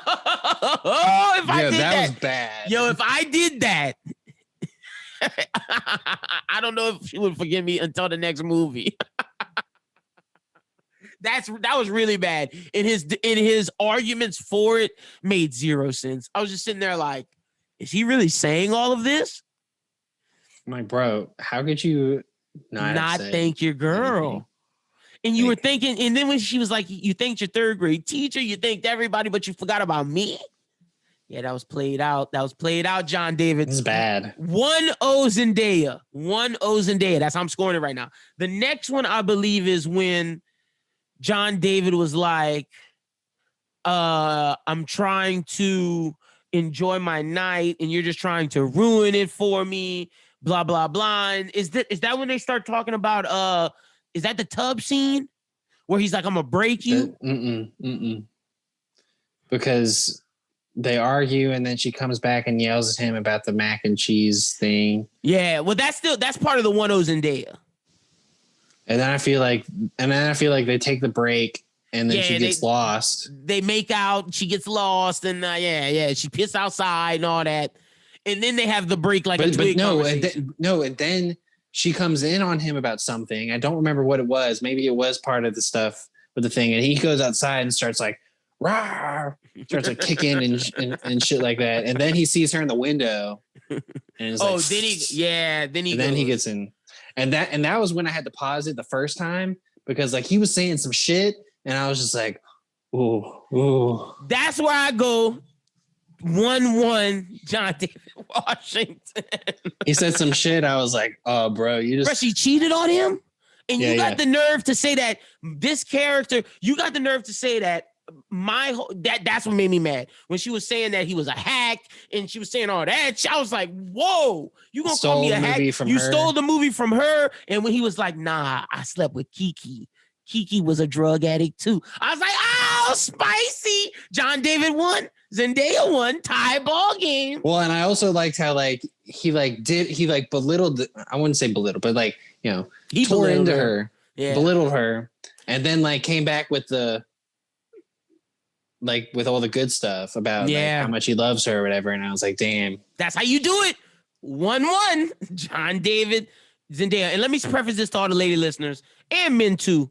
was bad. Yo, if I did that. I don't know if she would forgive me until the next movie. That was really bad. And his arguments for it made 0 sense. I was just sitting there like, is he really saying all of this? I'm like, bro, how could you not thank your girl? Anything? And you were thinking, and then when she was like, you thanked your 3rd grade teacher, you thanked everybody, but you forgot about me. Yeah, that was played out. John David. This is bad. 1-0 Zendaya. 1-0 Zendaya. That's how I'm scoring it right now. The next one, I believe, is when John David was like, I'm trying to enjoy my night and you're just trying to ruin it for me. blah blah blah. And is that when they start talking about is that the tub scene where he's like, I'm gonna break you? Because they argue and then she comes back and yells at him about the mac and cheese thing. Yeah, well, that's part of the 1-0 Zendaya. And then I feel like they take the break and then she gets lost. They make out, she gets lost, and she pissed outside and all that. And then they have the break like a twig conversation. And then she comes in on him about something. I don't remember what it was. Maybe it was part of the stuff with the thing. And he goes outside and starts like, rah, starts like kicking and shit like that. And then he sees her in the window. And then he gets in. And that was when I had to pause it the first time because like he was saying some shit and I was just like, ooh. That's where I go 1-1 John David Washington. He said some shit. I was like, oh, bro, she cheated on him? And you got the nerve to say that this character, you got the nerve to say that that's what made me mad. When she was saying that he was a hack and she was saying all that, I was like, whoa, you gonna call me a hack? You stole the movie from her. And when he was like, nah, I slept with Kiki. Kiki was a drug addict too. I was like, oh, spicy. John David won. Zendaya won. Tie ball game. Well, and I also liked how like he belittled, I wouldn't say belittled, but like, you know, he tore into her, belittled her, and then like came back with with all the good stuff about like, how much he loves her or whatever. And I was like, damn. That's how you do it. 1-1, John David, Zendaya. And let me preface this to all the lady listeners and men too.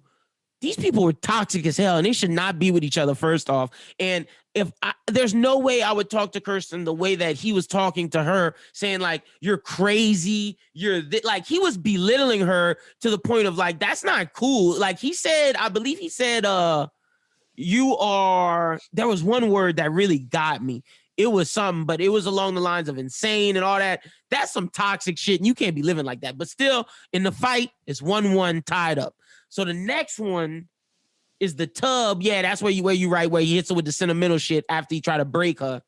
These people were toxic as hell and they should not be with each other, first off. And there's no way I would talk to Kirsten the way that he was talking to her, saying like, you're crazy. Like he was belittling her to the point of like, that's not cool. Like I believe he said, there was one word that really got me. It was something, but it was along the lines of insane and all that. That's some toxic shit. And you can't be living like that. But still in the fight, it's 1-1 tied up. So the next one is the tub. Yeah, that's where you right, where he hits her with the sentimental shit after he tried to break her.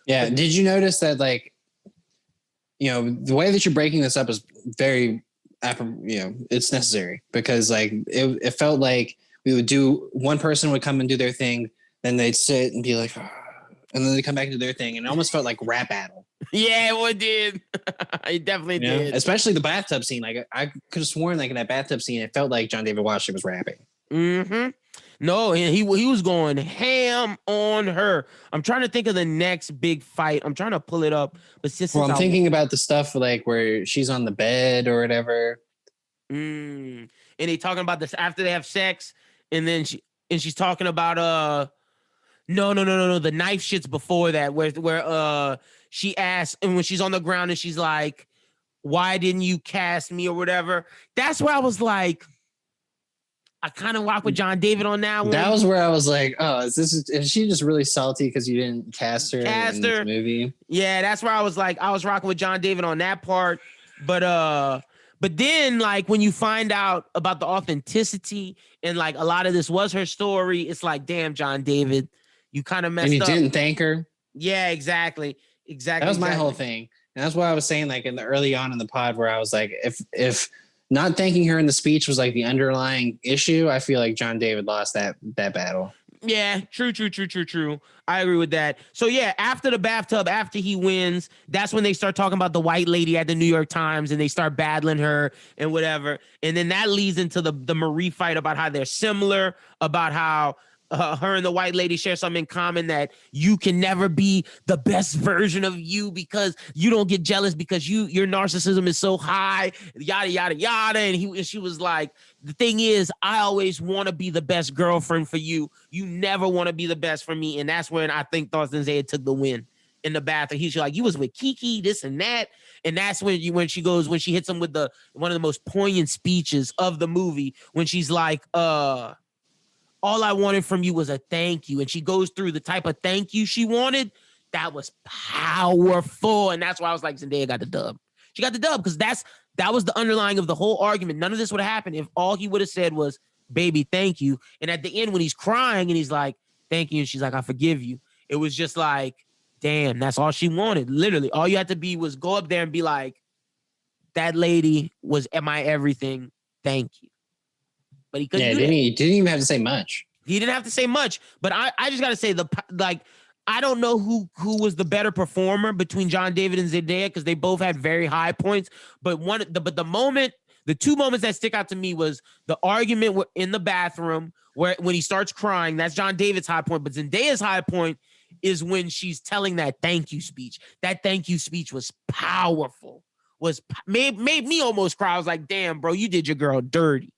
Yeah. Did you notice that, like, you know, the way that you're breaking this up is very, you know, it's necessary because like it felt like we would one person would come and do their thing, then they'd sit and be like, oh, and then they come back and do their thing. And it almost felt like rap battle. Yeah, it did. It definitely did. Especially the bathtub scene. Like I could have sworn like in that bathtub scene, it felt like John David Washington was rapping. Mm-hmm. No, and he was going ham on her. I'm trying to think of the next big fight. I'm trying to pull it up. But I'm thinking about the stuff like where she's on the bed or whatever. And they talking about this after they have sex, and then she's talking about no. The knife shits before that, where she asks, and when she's on the ground and she's like, why didn't you cast me or whatever? That's where I was like, I kind of rock with John David on that one. That was where I was like, oh, is she just really salty because you didn't cast her in this movie? Yeah, that's where I was like, I was rocking with John David on that part. But then like when you find out about the authenticity and like a lot of this was her story, it's like, damn, John David, you kind of messed up. And you didn't thank her? Yeah, exactly. That was my whole thing. And that's why I was saying like in the early on in the pod where I was like, if not thanking her in the speech was like the underlying issue, I feel like John David lost that battle. Yeah, true. I agree with that. So yeah, after the bathtub, after he wins, that's when they start talking about the white lady at the New York Times and they start battling her and whatever. And then that leads into the Marie fight about how they're similar, about how her and the white lady share something in common, that you can never be the best version of you because you don't get jealous because your narcissism is so high, yada, yada, yada. And she was like, the thing is, I always want to be the best girlfriend for you. You never want to be the best for me. And that's when I think Thorsten Zaya took the win in the bathroom. He's like, you was with Kiki, this and that. And that's when she hits him with one of the most poignant speeches of the movie, when she's like, all I wanted from you was a thank you. And she goes through the type of thank you she wanted. That was powerful. And that's why I was like, Zendaya got the dub. She got the dub because that was the underlying of the whole argument. None of this would have happened if all he would have said was, baby, thank you. And at the end, when he's crying and he's like, thank you. And she's like, I forgive you. It was just like, damn, that's all she wanted. Literally, all you had to be was go up there and be like, that lady was my everything. Thank you. But he couldn't do that. He didn't even have to say much. He didn't have to say much. But I just got to say, I don't know who was the better performer between John David and Zendaya, because they both had very high points. But the two moments that stick out to me was the argument in the bathroom when he starts crying. That's John David's high point. But Zendaya's high point is when she's telling that thank you speech. That thank you speech was powerful. Made me almost cry. I was like, damn, bro, you did your girl dirty.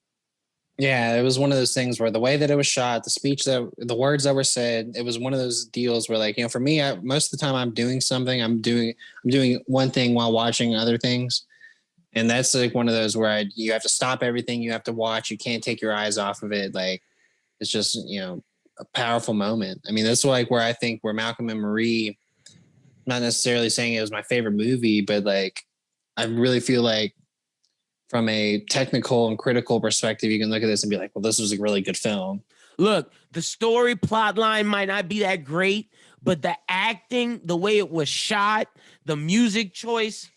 Yeah, it was one of those things where the way that it was shot, the words that were said, it was one of those deals where, like, for me, most of the time I'm doing something, I'm doing one thing while watching other things. And that's like one of those where you have to stop everything you have to watch. You can't take your eyes off of it. Like, it's just, a powerful moment. I mean, that's like where I think where Malcolm and Marie, not necessarily saying it was my favorite movie, but like, I really feel like from a technical and critical perspective, you can look at this and be like, well, this was a really good film. Look, the story plot line might not be that great, but the acting, the way it was shot, the music choice,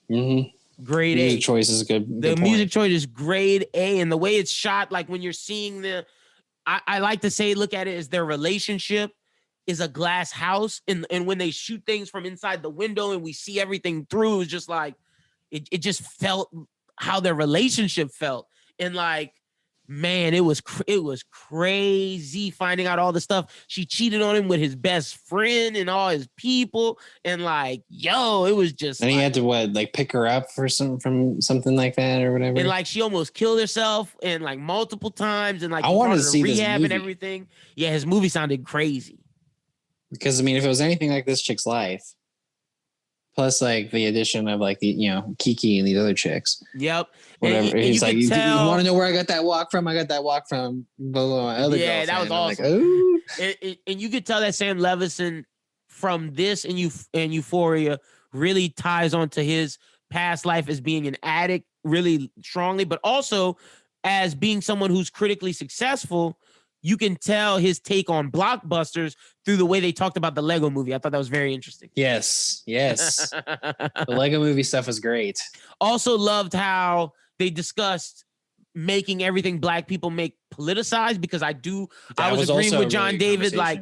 grade A. Music choice is good. The music choice is grade A, and the way it's shot, like when you're seeing I like to say, look at it as their relationship is a glass house, and when they shoot things from inside the window and we see everything through, it was just like it just felt how their relationship felt. And like, man, it was crazy finding out all the stuff. She cheated on him with his best friend and all his people, and like, yo, it was just. And he had to pick her up from something like that or whatever. And like, she almost killed herself and like multiple times, and like I wanted to see rehab this movie and everything. Yeah, his movie sounded crazy. Because I mean, if it was anything like this chick's life, plus like the addition of like the Kiki and these other chicks. Yep. Whatever. And he's like, you want to know where I got that walk from? I got that walk from my other girlfriend. That was awesome. Like, ooh. And you could tell that Sam Levinson from this and Euphoria really ties onto his past life as being an addict really strongly, but also as being someone who's critically successful. You can tell his take on blockbusters through the way they talked about the Lego movie. I thought that was very interesting. Yes. The Lego movie stuff was great. Also loved how they discussed making everything Black people make politicized, because I was agreeing with John David. Like,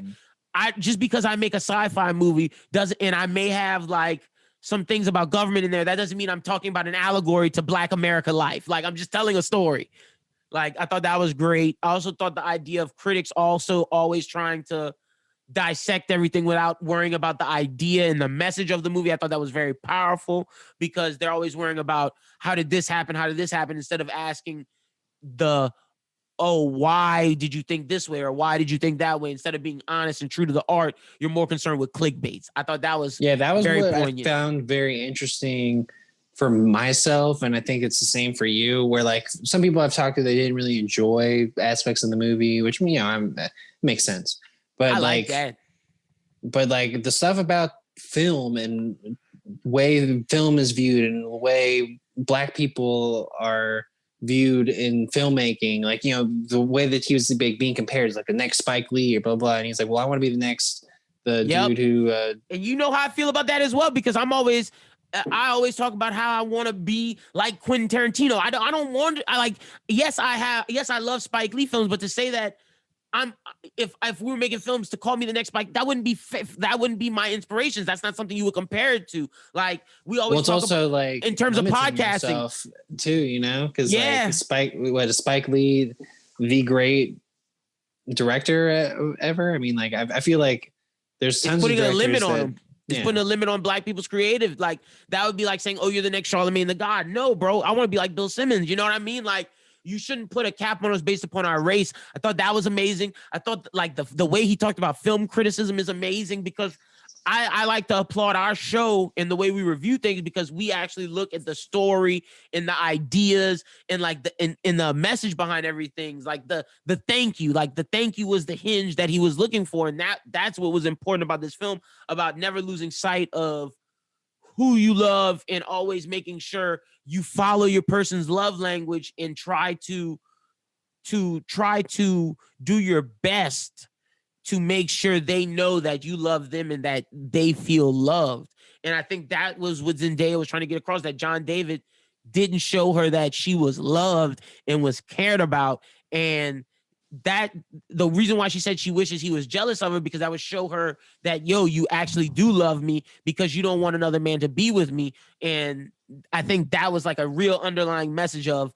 just because I make a sci-fi movie and I may have like some things about government in there, that doesn't mean I'm talking about an allegory to Black America life. Like, I'm just telling a story. Like, I thought that was great. I also thought the idea of critics also always trying to dissect everything without worrying about the idea and the message of the movie. I thought that was very powerful, because they're always worrying about how did this happen, instead of asking why did you think this way, or why did you think that way? Instead of being honest and true to the art, you're more concerned with clickbaits. I thought that was very what poignant. I found very interesting for myself, and I think it's the same for you, where like some people I've talked to, they didn't really enjoy aspects of the movie, which that makes sense. But I like that. But like the stuff about film and way film is viewed and the way Black people are viewed in filmmaking, like, the way that he was being compared is like the next Spike Lee or blah, blah. And he's like, well, I want to be the next, dude who, and you know how I feel about that as well, because I always talk about how I want to be like Quentin Tarantino. I don't want. Yes, I love Spike Lee films, but to say that if we were making films, to call me the next Spike, that wouldn't be my inspirations. That's not something you would compare it to. Like, we always talk also about, like, in terms of podcasting too, because like Spike Lee, the great director ever. I mean, like, I feel like there's tons of directors a limit on him. It's putting a limit on Black people's creative. Like, that would be like saying, oh, you're the next Charlemagne the God. No, bro. I want to be like Bill Simmons. You know what I mean? Like, you shouldn't put a cap on us based upon our race. I thought that was amazing. I thought like the way he talked about film criticism is amazing, because I like to applaud our show and the way we review things, because we actually look at the story and the ideas and like in the message behind everything. Like the thank you, was the hinge that he was looking for. And that's what was important about this film, about never losing sight of who you love and always making sure you follow your person's love language and try to do your best to make sure they know that you love them and that they feel loved. And I think that was what Zendaya was trying to get across, that John David didn't show her that she was loved and was cared about. And that the reason why she said she wishes he was jealous of her, because that would show her that, yo, you actually do love me because you don't want another man to be with me. And I think that was like a real underlying message of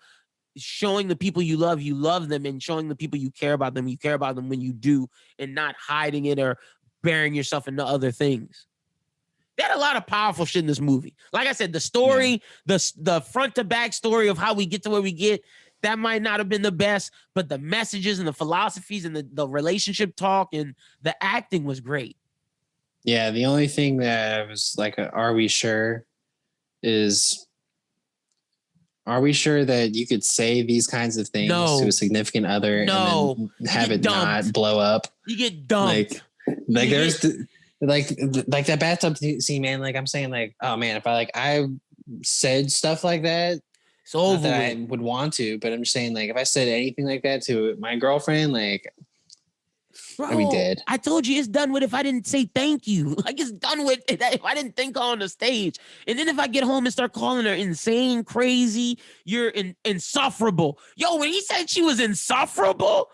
showing the people you love them, and showing the people you care about them when you do, and not hiding it or burying yourself into other things. They had a lot of powerful shit in this movie. Like I said, the story, the front to back story of how we get to where we get, that might not have been the best, but the messages and the philosophies and the relationship talk and the acting was great. Yeah, the only thing that I was like, are we sure that you could say these kinds of things to a significant other and then have it not blow up? You get dumped. Like that bathtub scene, man. Like I'm saying, like, oh man, if I said stuff like that, it's over. Not that I would want to, but I'm just saying, like, if I said anything like that to my girlfriend, like, bro, I'd be dead. I told you it's done with if I didn't say thank you. Like, it's done with if I didn't thank her on the stage. And then if I get home and start calling her insane, crazy, you're insufferable. Yo, when he said she was insufferable,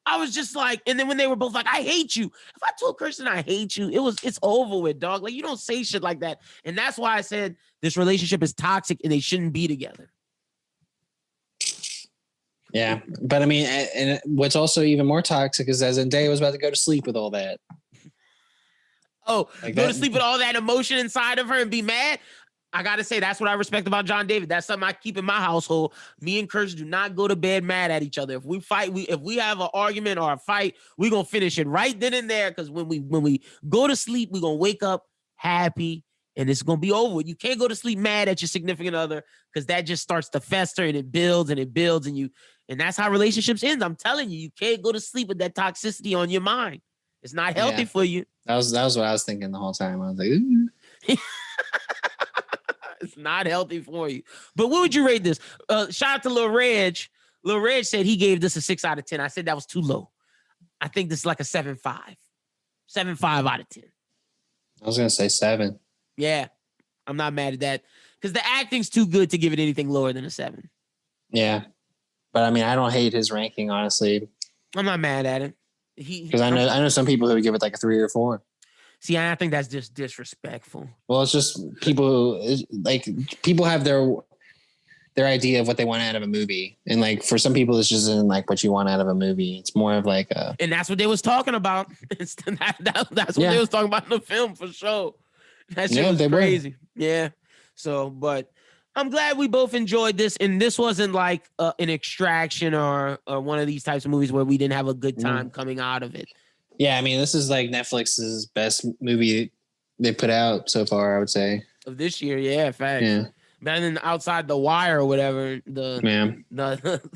I was just like, and then when they were both like, I hate you. If I told Kirsten I hate you, it's over with, dog. Like, you don't say shit like that. And that's why I said this relationship is toxic and they shouldn't be together. Yeah, but I mean, and what's also even more toxic is that Zendaya was about to go to sleep with all that. Oh, like go to sleep with all that emotion inside of her and be mad? I got to say, that's what I respect about John David. That's something I keep in my household. Me and Kirsten do not go to bed mad at each other. If we fight, if we have an argument or a fight, we're going to finish it right then and there, because when we go to sleep, we're going to wake up happy. And it's going to be over. You can't go to sleep mad at your significant other, because that just starts to fester and it builds and it builds. And that's how relationships end. I'm telling you, you can't go to sleep with that toxicity on your mind. It's not healthy for you. That was what I was thinking the whole time. I was like, ooh. It's not healthy for you. But what would you rate this? Shout out to Lil Reg. Lil Reg said he gave this a 6 out of 10. I said that was too low. I think this is like a 7.5. 7.5 out of 10. I was going to say 7. Yeah, I'm not mad at that, because the acting's too good to give it anything lower than a 7. Yeah, but I mean, I don't hate his ranking, honestly. I'm not mad at it. Because I know some people who would give it like a 3 or 4. See, I think that's just disrespectful. Well, it's just people have their idea of what they want out of a movie, and like for some people, it's just isn't like what you want out of a movie. It's more of like a. And that's what they was talking about. That's what they was talking about in the film for sure. That shit was crazy. Yeah. So, but I'm glad we both enjoyed this. And this wasn't like an Extraction or one of these types of movies where we didn't have a good time coming out of it. Yeah. I mean, this is like Netflix's best movie they put out so far, I would say. Of this year. Yeah. Facts. Yeah. Better than Outside the Wire or whatever. The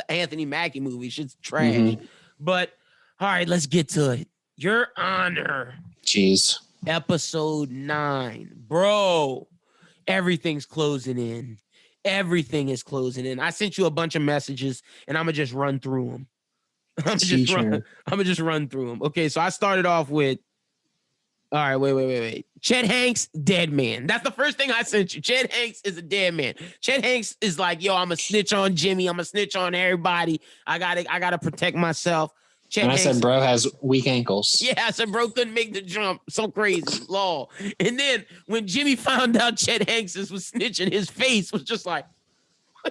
Anthony Mackie movie. Shit's trash. Mm-hmm. But all right, let's get to it. Your Honor. Jeez. Episode 9. Bro, everything's closing in. Everything is closing in. I sent you a bunch of messages, and I'm going to just run through them. I'm going to just run through them. Okay, so I started off with, all right, wait. Chet Hanks, dead man. That's the first thing I sent you. Chet Hanks is a dead man. Chet Hanks is like, yo, I'm a snitch on Jimmy. I'm a snitch on everybody. I gotta protect myself. Chet Hanks, I said, bro has weak ankles. Yeah, I said, bro couldn't make the jump. So crazy. Law. And then when Jimmy found out Chet Hanks was snitching, his face was just like,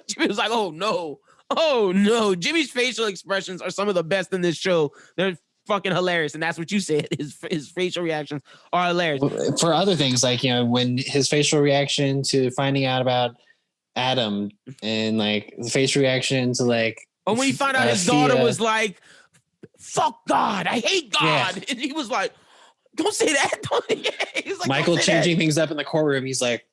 Jimmy was like, oh no. Oh no. Jimmy's facial expressions are some of the best in this show. They're fucking hilarious. And that's what you said. His facial reactions are hilarious. For other things, like, you know, when his facial reaction to finding out about Adam, and like the face reaction to like. Oh, when he found out his daughter was like, fuck God, I hate God. Yeah. And he was like, don't say that. He's like, Michael changing things up in the courtroom. He's like,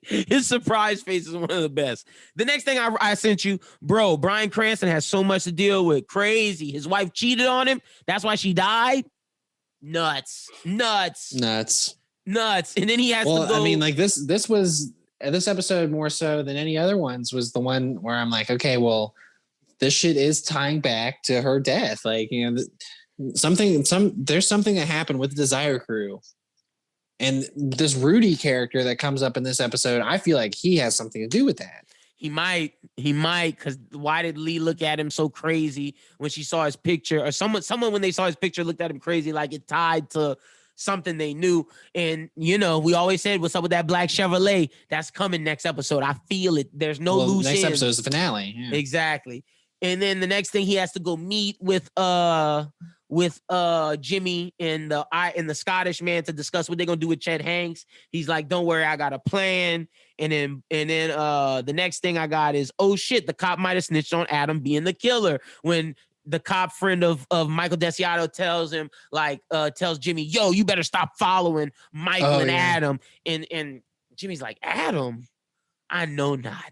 his surprise face is one of the best. The next thing I sent you, bro, Bryan Cranston has so much to deal with. Crazy. His wife cheated on him. That's why she died. Nuts. And then he has to go. I mean, like this episode more so than any other ones was the one where I'm like, okay, well, this shit is tying back to her death. Like, you know, there's something that happened with the Desire Crew. And this Rudy character that comes up in this episode, I feel like he has something to do with that. He might, because why did Lee look at him so crazy when she saw his picture? Or someone when they saw his picture looked at him crazy, like it tied to something they knew. And we always said, what's up with that black Chevrolet? That's coming next episode. I feel it. There's no loose next ends. episode is the finale. Yeah. Exactly. And then the next thing, he has to go meet with Jimmy and the Scottish man to discuss what they're gonna do with Chet Hanks. He's like, don't worry, I got a plan. And then the next thing I got is, oh shit, the cop might have snitched on Adam being the killer. When the cop friend of Michael Desiato tells him, tells Jimmy, yo, you better stop following Michael and Adam. And Jimmy's like, Adam? I know not.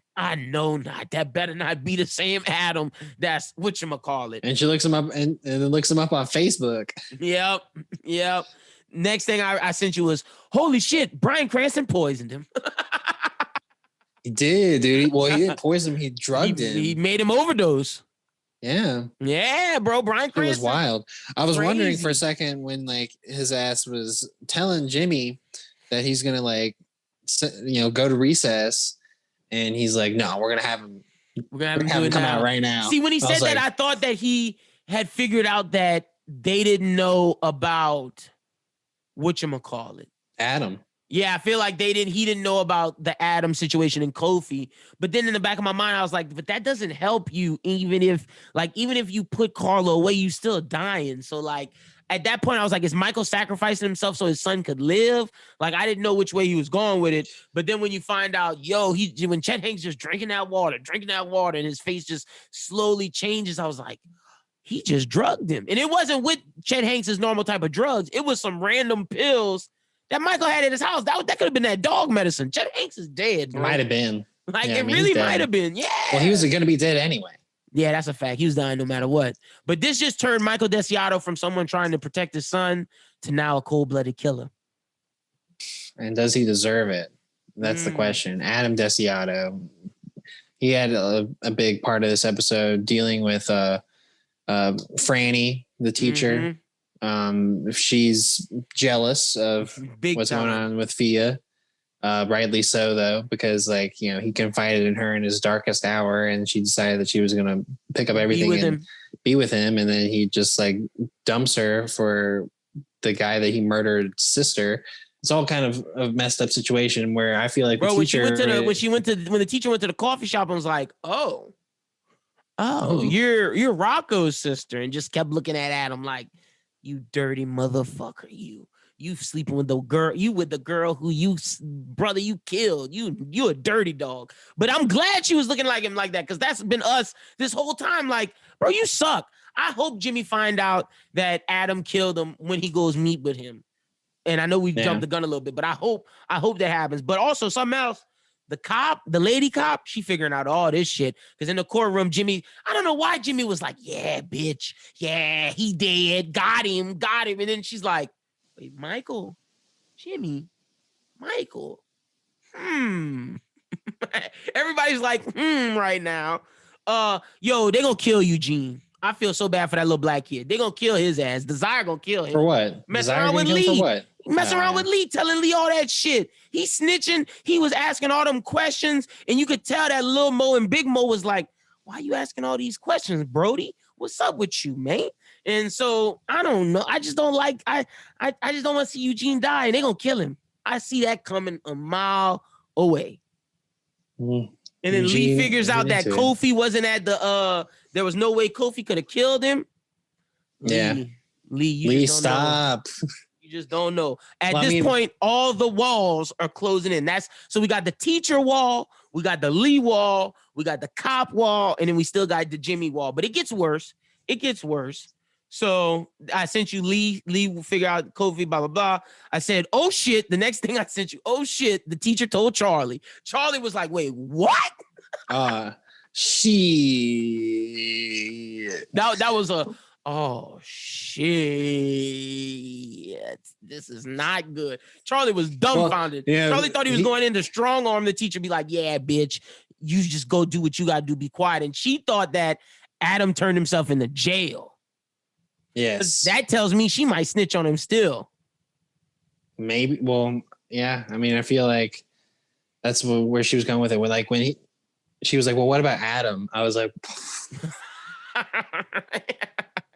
That better not be the same Adam that's whatchamacallit. And she looks him up and then looks him up on Facebook. Yep. Next thing I sent you was, holy shit, Bryan Cranston poisoned him. He did, dude. Well, he didn't poison him. He drugged him. He made him overdose. Yeah. Yeah, bro. Bryan Cranston. It was wild. I was wondering for a second when his ass was telling Jimmy that he's going to go to recess. And he's like, no, we're going to have him. We're going to have him come out right now. See, when he said that, I thought that he had figured out that they didn't know about whatchamacallit. Adam. Yeah, I feel like he didn't know about the Adam situation in Kofi. But then in the back of my mind, I was like, but that doesn't help you. Even if you put Carlo away, you still dying. So at that point, I was like, is Michael sacrificing himself so his son could live? I didn't know which way he was going with it. But then when you find out, when Chet Hanks just drinking that water, and his face just slowly changes, I was like, he just drugged him. And it wasn't with Chet Hanks' normal type of drugs. It was some random pills that Michael had in his house. That could have been that dog medicine. Chet Hanks is dead, bro. Might have been. It really might have been. Yeah. Well, he was going to be dead anyway. Yeah, that's a fact. He was dying no matter what. But this just turned Michael Desiato from someone trying to protect his son to now a cold-blooded killer. And does he deserve it? That's the question. Adam Desiato, he had a big part of this episode dealing with Franny, the teacher. She's jealous of what's going on with Fia. Rightly so, though, because he confided in her in his darkest hour, and she decided that she was going to pick up everything and be with him, and then he just dumps her for the guy that he murdered sister. It's all kind of a messed up situation where I feel like when the teacher went to the coffee shop and was like, oh, you're Rocco's sister, and just kept looking at Adam like, you dirty motherfucker, you sleeping with the girl who you killed. You a dirty dog. But I'm glad she was looking like him like that, because that's been us this whole time. Bro, you suck. I hope Jimmy find out that Adam killed him when he goes meet with him. And I know we jumped the gun a little bit, but I hope that happens. But also something else. The lady cop, she figuring out all this shit. Because in the courtroom, Jimmy, I don't know why Jimmy was like, yeah, bitch. Yeah, he dead. Got him. And then she's like, wait, Michael, Jimmy, Michael. Everybody's like, right now. They gonna kill Eugene. I feel so bad for that little black kid. They gonna kill his ass. Desire gonna kill him. For what? Messing around with Lee. For what? Messing around with Lee, telling Lee all that shit. He snitching. He was asking all them questions, and you could tell that Lil Mo and Big Mo was like, why are you asking all these questions, Brody? What's up with you, man? And so I don't know. I just don't like. I just don't want to see Eugene die, and they gonna kill him. I see that coming a mile away. And then Lee figures out that Kofi wasn't at the. There was no way Kofi could have killed him. Yeah, Lee, stop. You just don't know. At this point, all the walls are closing in. So we got the teacher wall, we got the Lee wall, we got the cop wall, and then we still got the Jimmy wall. But it gets worse. So I sent you Lee will figure out Kofi, blah, blah, blah. I said, oh shit. The next thing I sent you, oh shit, the teacher told Charlie. Charlie was like, wait, what? Shit. That was oh shit. This is not good. Charlie was dumbfounded. Well, yeah, Charlie thought he was going in to strong arm the teacher, be like, yeah, bitch, you just go do what you gotta do, be quiet. And she thought that Adam turned himself into jail. Yes. That tells me she might snitch on him still. maybe. Well, yeah. I mean, I feel like that's where she was going with it. When she was like, "Well, what about Adam?" I was like,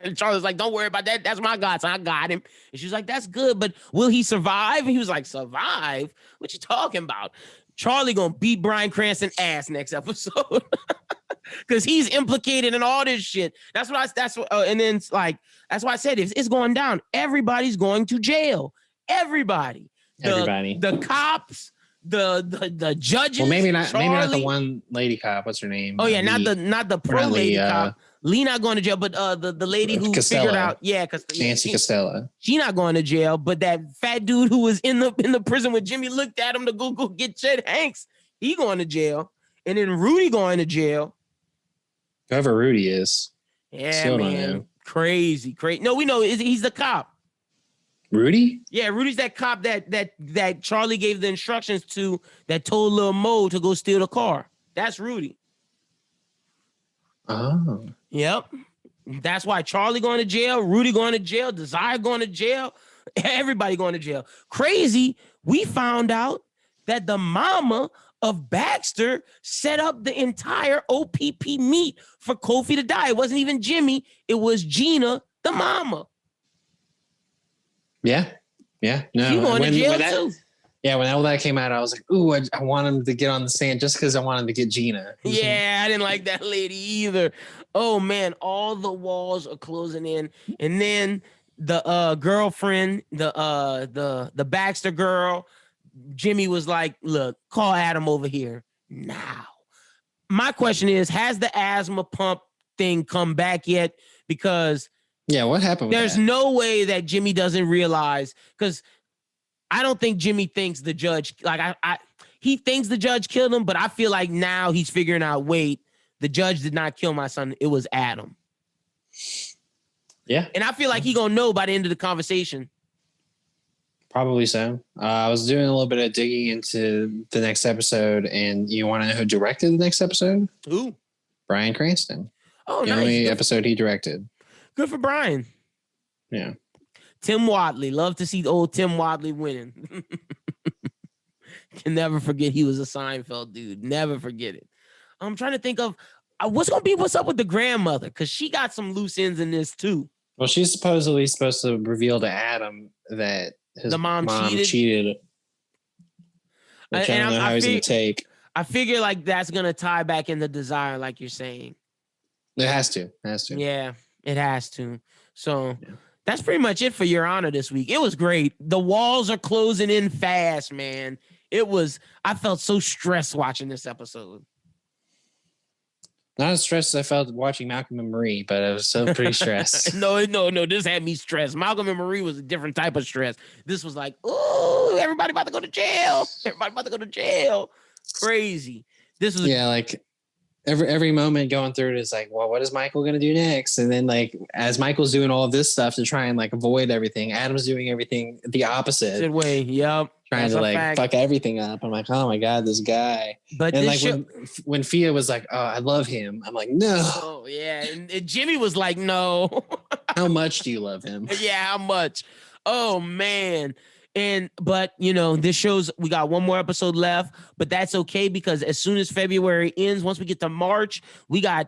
and Charlie's like, "Don't worry about that. That's my godson. I got him." And she was like, "That's good, but will he survive?" And he was like, "Survive? What you talking about?" Charlie gonna beat Bryan Cranston ass next episode because he's implicated in all this shit. That's what. And then it's like that's why I said if it's going down, everybody's going to jail. Everybody. The cops. The judges. Well, maybe not. Charlie. Maybe not the one lady cop. What's her name? Oh yeah, not the pro lady cop. Lee not going to jail, but the lady who Costello. figured out, because Nancy Costello. She not going to jail, but that fat dude who was in the prison when Jimmy looked at him to go get Chet Hanks, he going to jail, and then Rudy going to jail. Whoever Rudy is, yeah, still man, crazy. No, we know he's the cop. Rudy? Yeah, Rudy's that cop that Charlie gave the instructions to that told Lil Mo to go steal the car. That's Rudy. Oh. Yep. That's why Charlie going to jail, Rudy going to jail, Desire going to jail, everybody going to jail. Crazy, we found out that the mama of Baxter set up the entire OPP meet for Kofi to die. It wasn't even Jimmy, it was Gina, the mama. Yeah. No. She going to jail too. Yeah, when all that came out, I was like, ooh, I want him to get on the stand just because I wanted to get Gina. Yeah, I didn't like that lady either. Oh, man, all the walls are closing in. And then the girlfriend, the Baxter girl, Jimmy was like, look, call Adam over here now. My question is, has the asthma pump thing come back yet? Because what happened with there's no way that Jimmy doesn't realize, because I don't think Jimmy thinks the judge, like he thinks the judge killed him, but I feel like now he's figuring out, wait, the judge did not kill my son. It was Adam. Yeah. And I feel like he gonna know by the end of the conversation. Probably so. I was doing a little bit of digging into the next episode, and you want to know who directed the next episode? Who? Bryan Cranston. Oh, the only episode he directed. Good for Bryan. Yeah. Tim Wadley. Love to see old Tim Wadley winning. Can never forget he was a Seinfeld dude. Never forget it. I'm trying to think of what's up with the grandmother, because she got some loose ends in this too. Well, she's supposedly supposed to reveal to Adam that his mom cheated. Which I don't know how he's going to take. I figure like that's going to tie back into Desire, like you're saying. It has to. Yeah, it has to. So that's pretty much it for Your Honor this week. It was great. The walls are closing in fast, man. I felt so stressed watching this episode. Not as stressed as I felt watching Malcolm and Marie, but I was still pretty stressed. No. This had me stressed. Malcolm and Marie was a different type of stress. This was like, oh, everybody about to go to jail. Crazy. This was like every moment going through it is like, well, what is Michael going to do next? And then like, as Michael's doing all of this stuff to try and like avoid everything, Adam's doing everything the opposite way. Yep. Trying to like fuck everything up. I'm like, oh my God, this guy. But and like when Fia was like, oh, I love him. I'm like, no. Oh yeah. And Jimmy was like, no. How much do you love him? Yeah, how much? Oh man. But this shows we got one more episode left, but that's okay because as soon as February ends, once we get to March, we got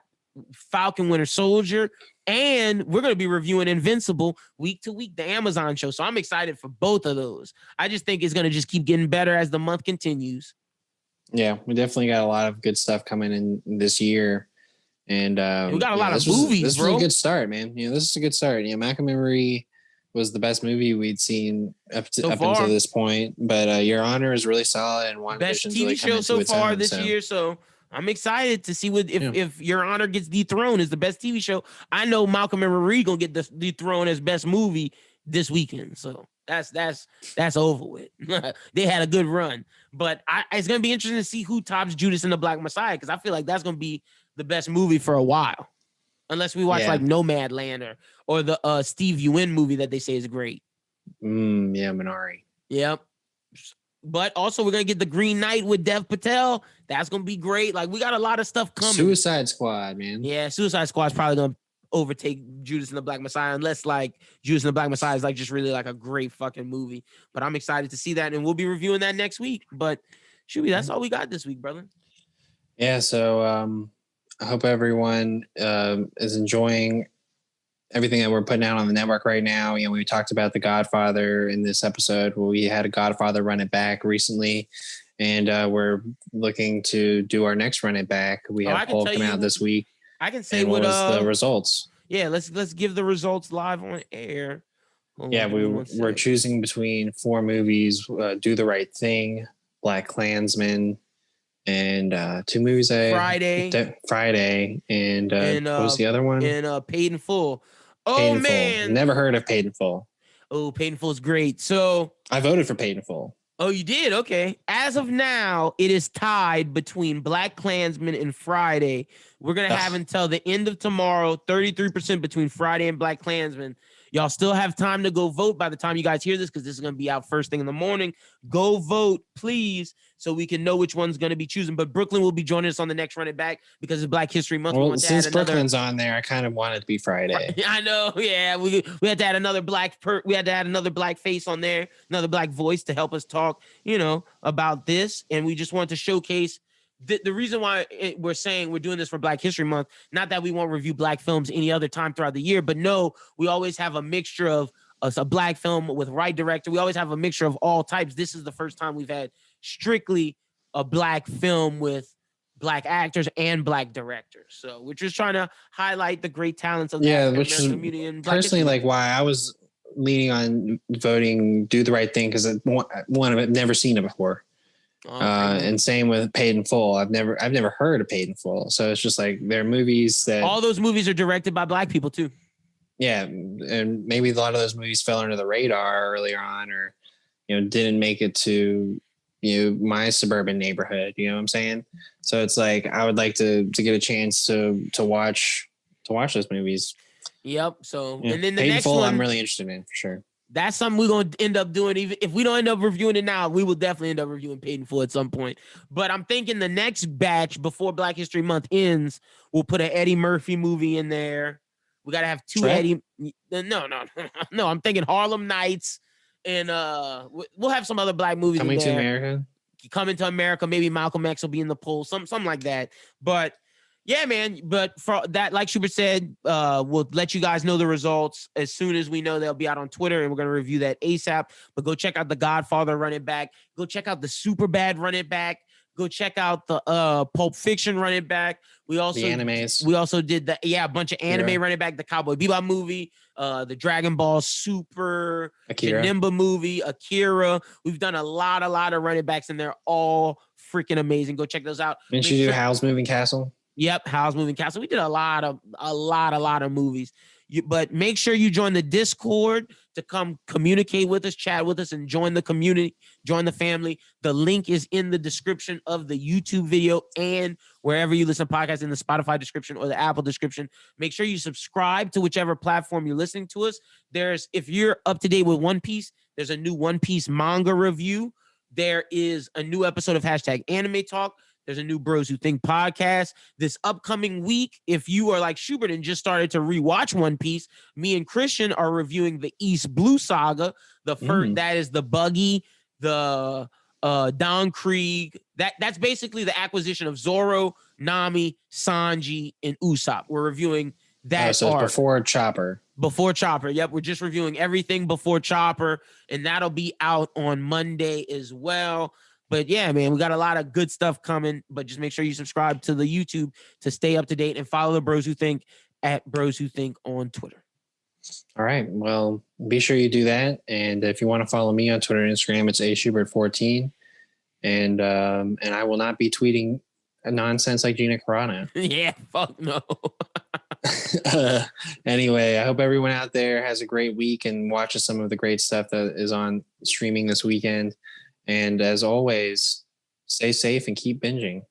Falcon Winter Soldier, and we're going to be reviewing Invincible week to week, the Amazon show. So I'm excited for both of those. I just think it's going to just keep getting better as the month continues. Yeah, we definitely got a lot of good stuff coming in this year. And we got a lot of movies, this bro. was a good start, man. This is a good start. Malcolm and Marie was the best movie we'd seen up until this point. But Your Honor is really solid, and WandaVision's best TV really show so far this year. So I'm excited to see if Your Honor gets dethroned as the best TV show. I know Malcolm and Marie gonna get dethroned as best movie this weekend. So that's over with. They had a good run, but it's gonna be interesting to see who tops Judas and the Black Messiah, because I feel like that's gonna be the best movie for a while. Unless we watch like Nomadland or the Steve Ewan movie that they say is great. Minari. Yep. But also we're going to get the Green Knight with Dev Patel. That's going to be great. Like we got a lot of stuff coming. Suicide Squad, man. Yeah, Suicide Squad is probably going to overtake Judas and the Black Messiah, unless like Judas and the Black Messiah is like just really like a great fucking movie. But I'm excited to see that, and we'll be reviewing that next week. But Shuby, that's all we got this week, brother. Yeah, so I hope everyone is enjoying everything that we're putting out on the network right now. You know, we talked about The Godfather in this episode where we had a Godfather run it back recently, and we're looking to do our next run it back. We have Hulk coming out this week. I can say what was the results. Yeah, let's give the results live on air. We're choosing between 4 movies: Do the Right Thing, Black Klansman, and 2 movies. Friday, and what was the other one? And Paid in Full. Oh man, never heard of Paid in Full. Oh, Paid in Full is great. So I voted for Paid in Full. Oh, you did? Okay. As of now, it is tied between Black Klansman and Friday. We're going to have until the end of tomorrow, 33% between Friday and Black Klansman. Y'all still have time to go vote by the time you guys hear this, because this is going to be out first thing in the morning. Go vote, please, so we can know which one's going to be choosing. But Brooklyn will be joining us on the next Run It Back because it's Black History Month. Well, since Brooklyn's on there, I kind of want it to be Friday. I know, yeah. We had to add another we had to add another black face on there, another black voice to help us talk, about this. And we just wanted to showcase the reason why we're saying we're doing this for Black History Month. Not that we won't review black films any other time throughout the year, but no, we always have a mixture of a black film with right director. We always have a mixture of all types. This is the first time we've had strictly a black film with black actors and black directors. So we're just trying to highlight the great talents of the which is personally like why I was leaning on voting Do the Right Thing, because I've never seen it before. And same with Paid in Full. I've never heard of Paid in Full. So it's just like there are movies that all those movies are directed by black people too. Yeah, and maybe a lot of those movies fell under the radar earlier on, or didn't make it to my suburban neighborhood. You know what I'm saying? So it's like I would like to get a chance to watch those movies. Yep. So and then the Paid next in Full, one, I'm really interested in for sure. That's something we're going to end up doing. Even if we don't end up reviewing it now, we will definitely end up reviewing Paid in Full at some point. But I'm thinking the next batch before Black History Month ends, we'll put an Eddie Murphy movie in there. We got to have 2 Eddie. No. I'm thinking Harlem Nights, and we'll have some other black movies. Coming to America. Coming to America. Maybe Malcolm X will be in the poll. Something like that. But yeah, man. But for that, like Schubert said, we'll let you guys know the results as soon as we know. They'll be out on Twitter, and we're going to review that ASAP. But go check out The Godfather Run It Back. Go check out the Superbad Run It Back. Go check out the Pulp Fiction Run It Back. We also the animes. We also did a bunch of anime Run It Back. The Cowboy Bebop movie, the Dragon Ball Super, Janemba movie, Akira. We've done a lot of Run It Backs, and they're all freaking amazing. Go check those out. Didn't you do Howl's Moving Castle? Yep, Howl's Moving Castle. We did a lot of movies. But make sure you join the Discord to come communicate with us, chat with us, and join the community, join the family. The link is in the description of the YouTube video and wherever you listen to podcasts, in the Spotify description or the Apple description. Make sure you subscribe to whichever platform you're listening to us. If you're up to date with One Piece, there's a new One Piece manga review. There is a new episode of #Anime Talk. There's a new Bros Who Think podcast this upcoming week. If you are like Schubert and just started to rewatch One Piece, me and Christian are reviewing the East Blue Saga. The first that is the Buggy, the Don Krieg. That's basically the acquisition of Zoro, Nami, Sanji, and Usopp. We're reviewing that. So it's before Chopper. Before Chopper. Yep, we're just reviewing everything before Chopper, and that'll be out on Monday as well. But yeah, man, we got a lot of good stuff coming, but just make sure you subscribe to the YouTube to stay up to date, and follow the Bros Who Think at Bros Who Think on Twitter. All right. Well, be sure you do that. And if you want to follow me on Twitter and Instagram, it's aschubert14. And I will not be tweeting nonsense like Gina Carano. Yeah, fuck no. Anyway, I hope everyone out there has a great week and watches some of the great stuff that is on streaming this weekend. And as always, stay safe and keep binging.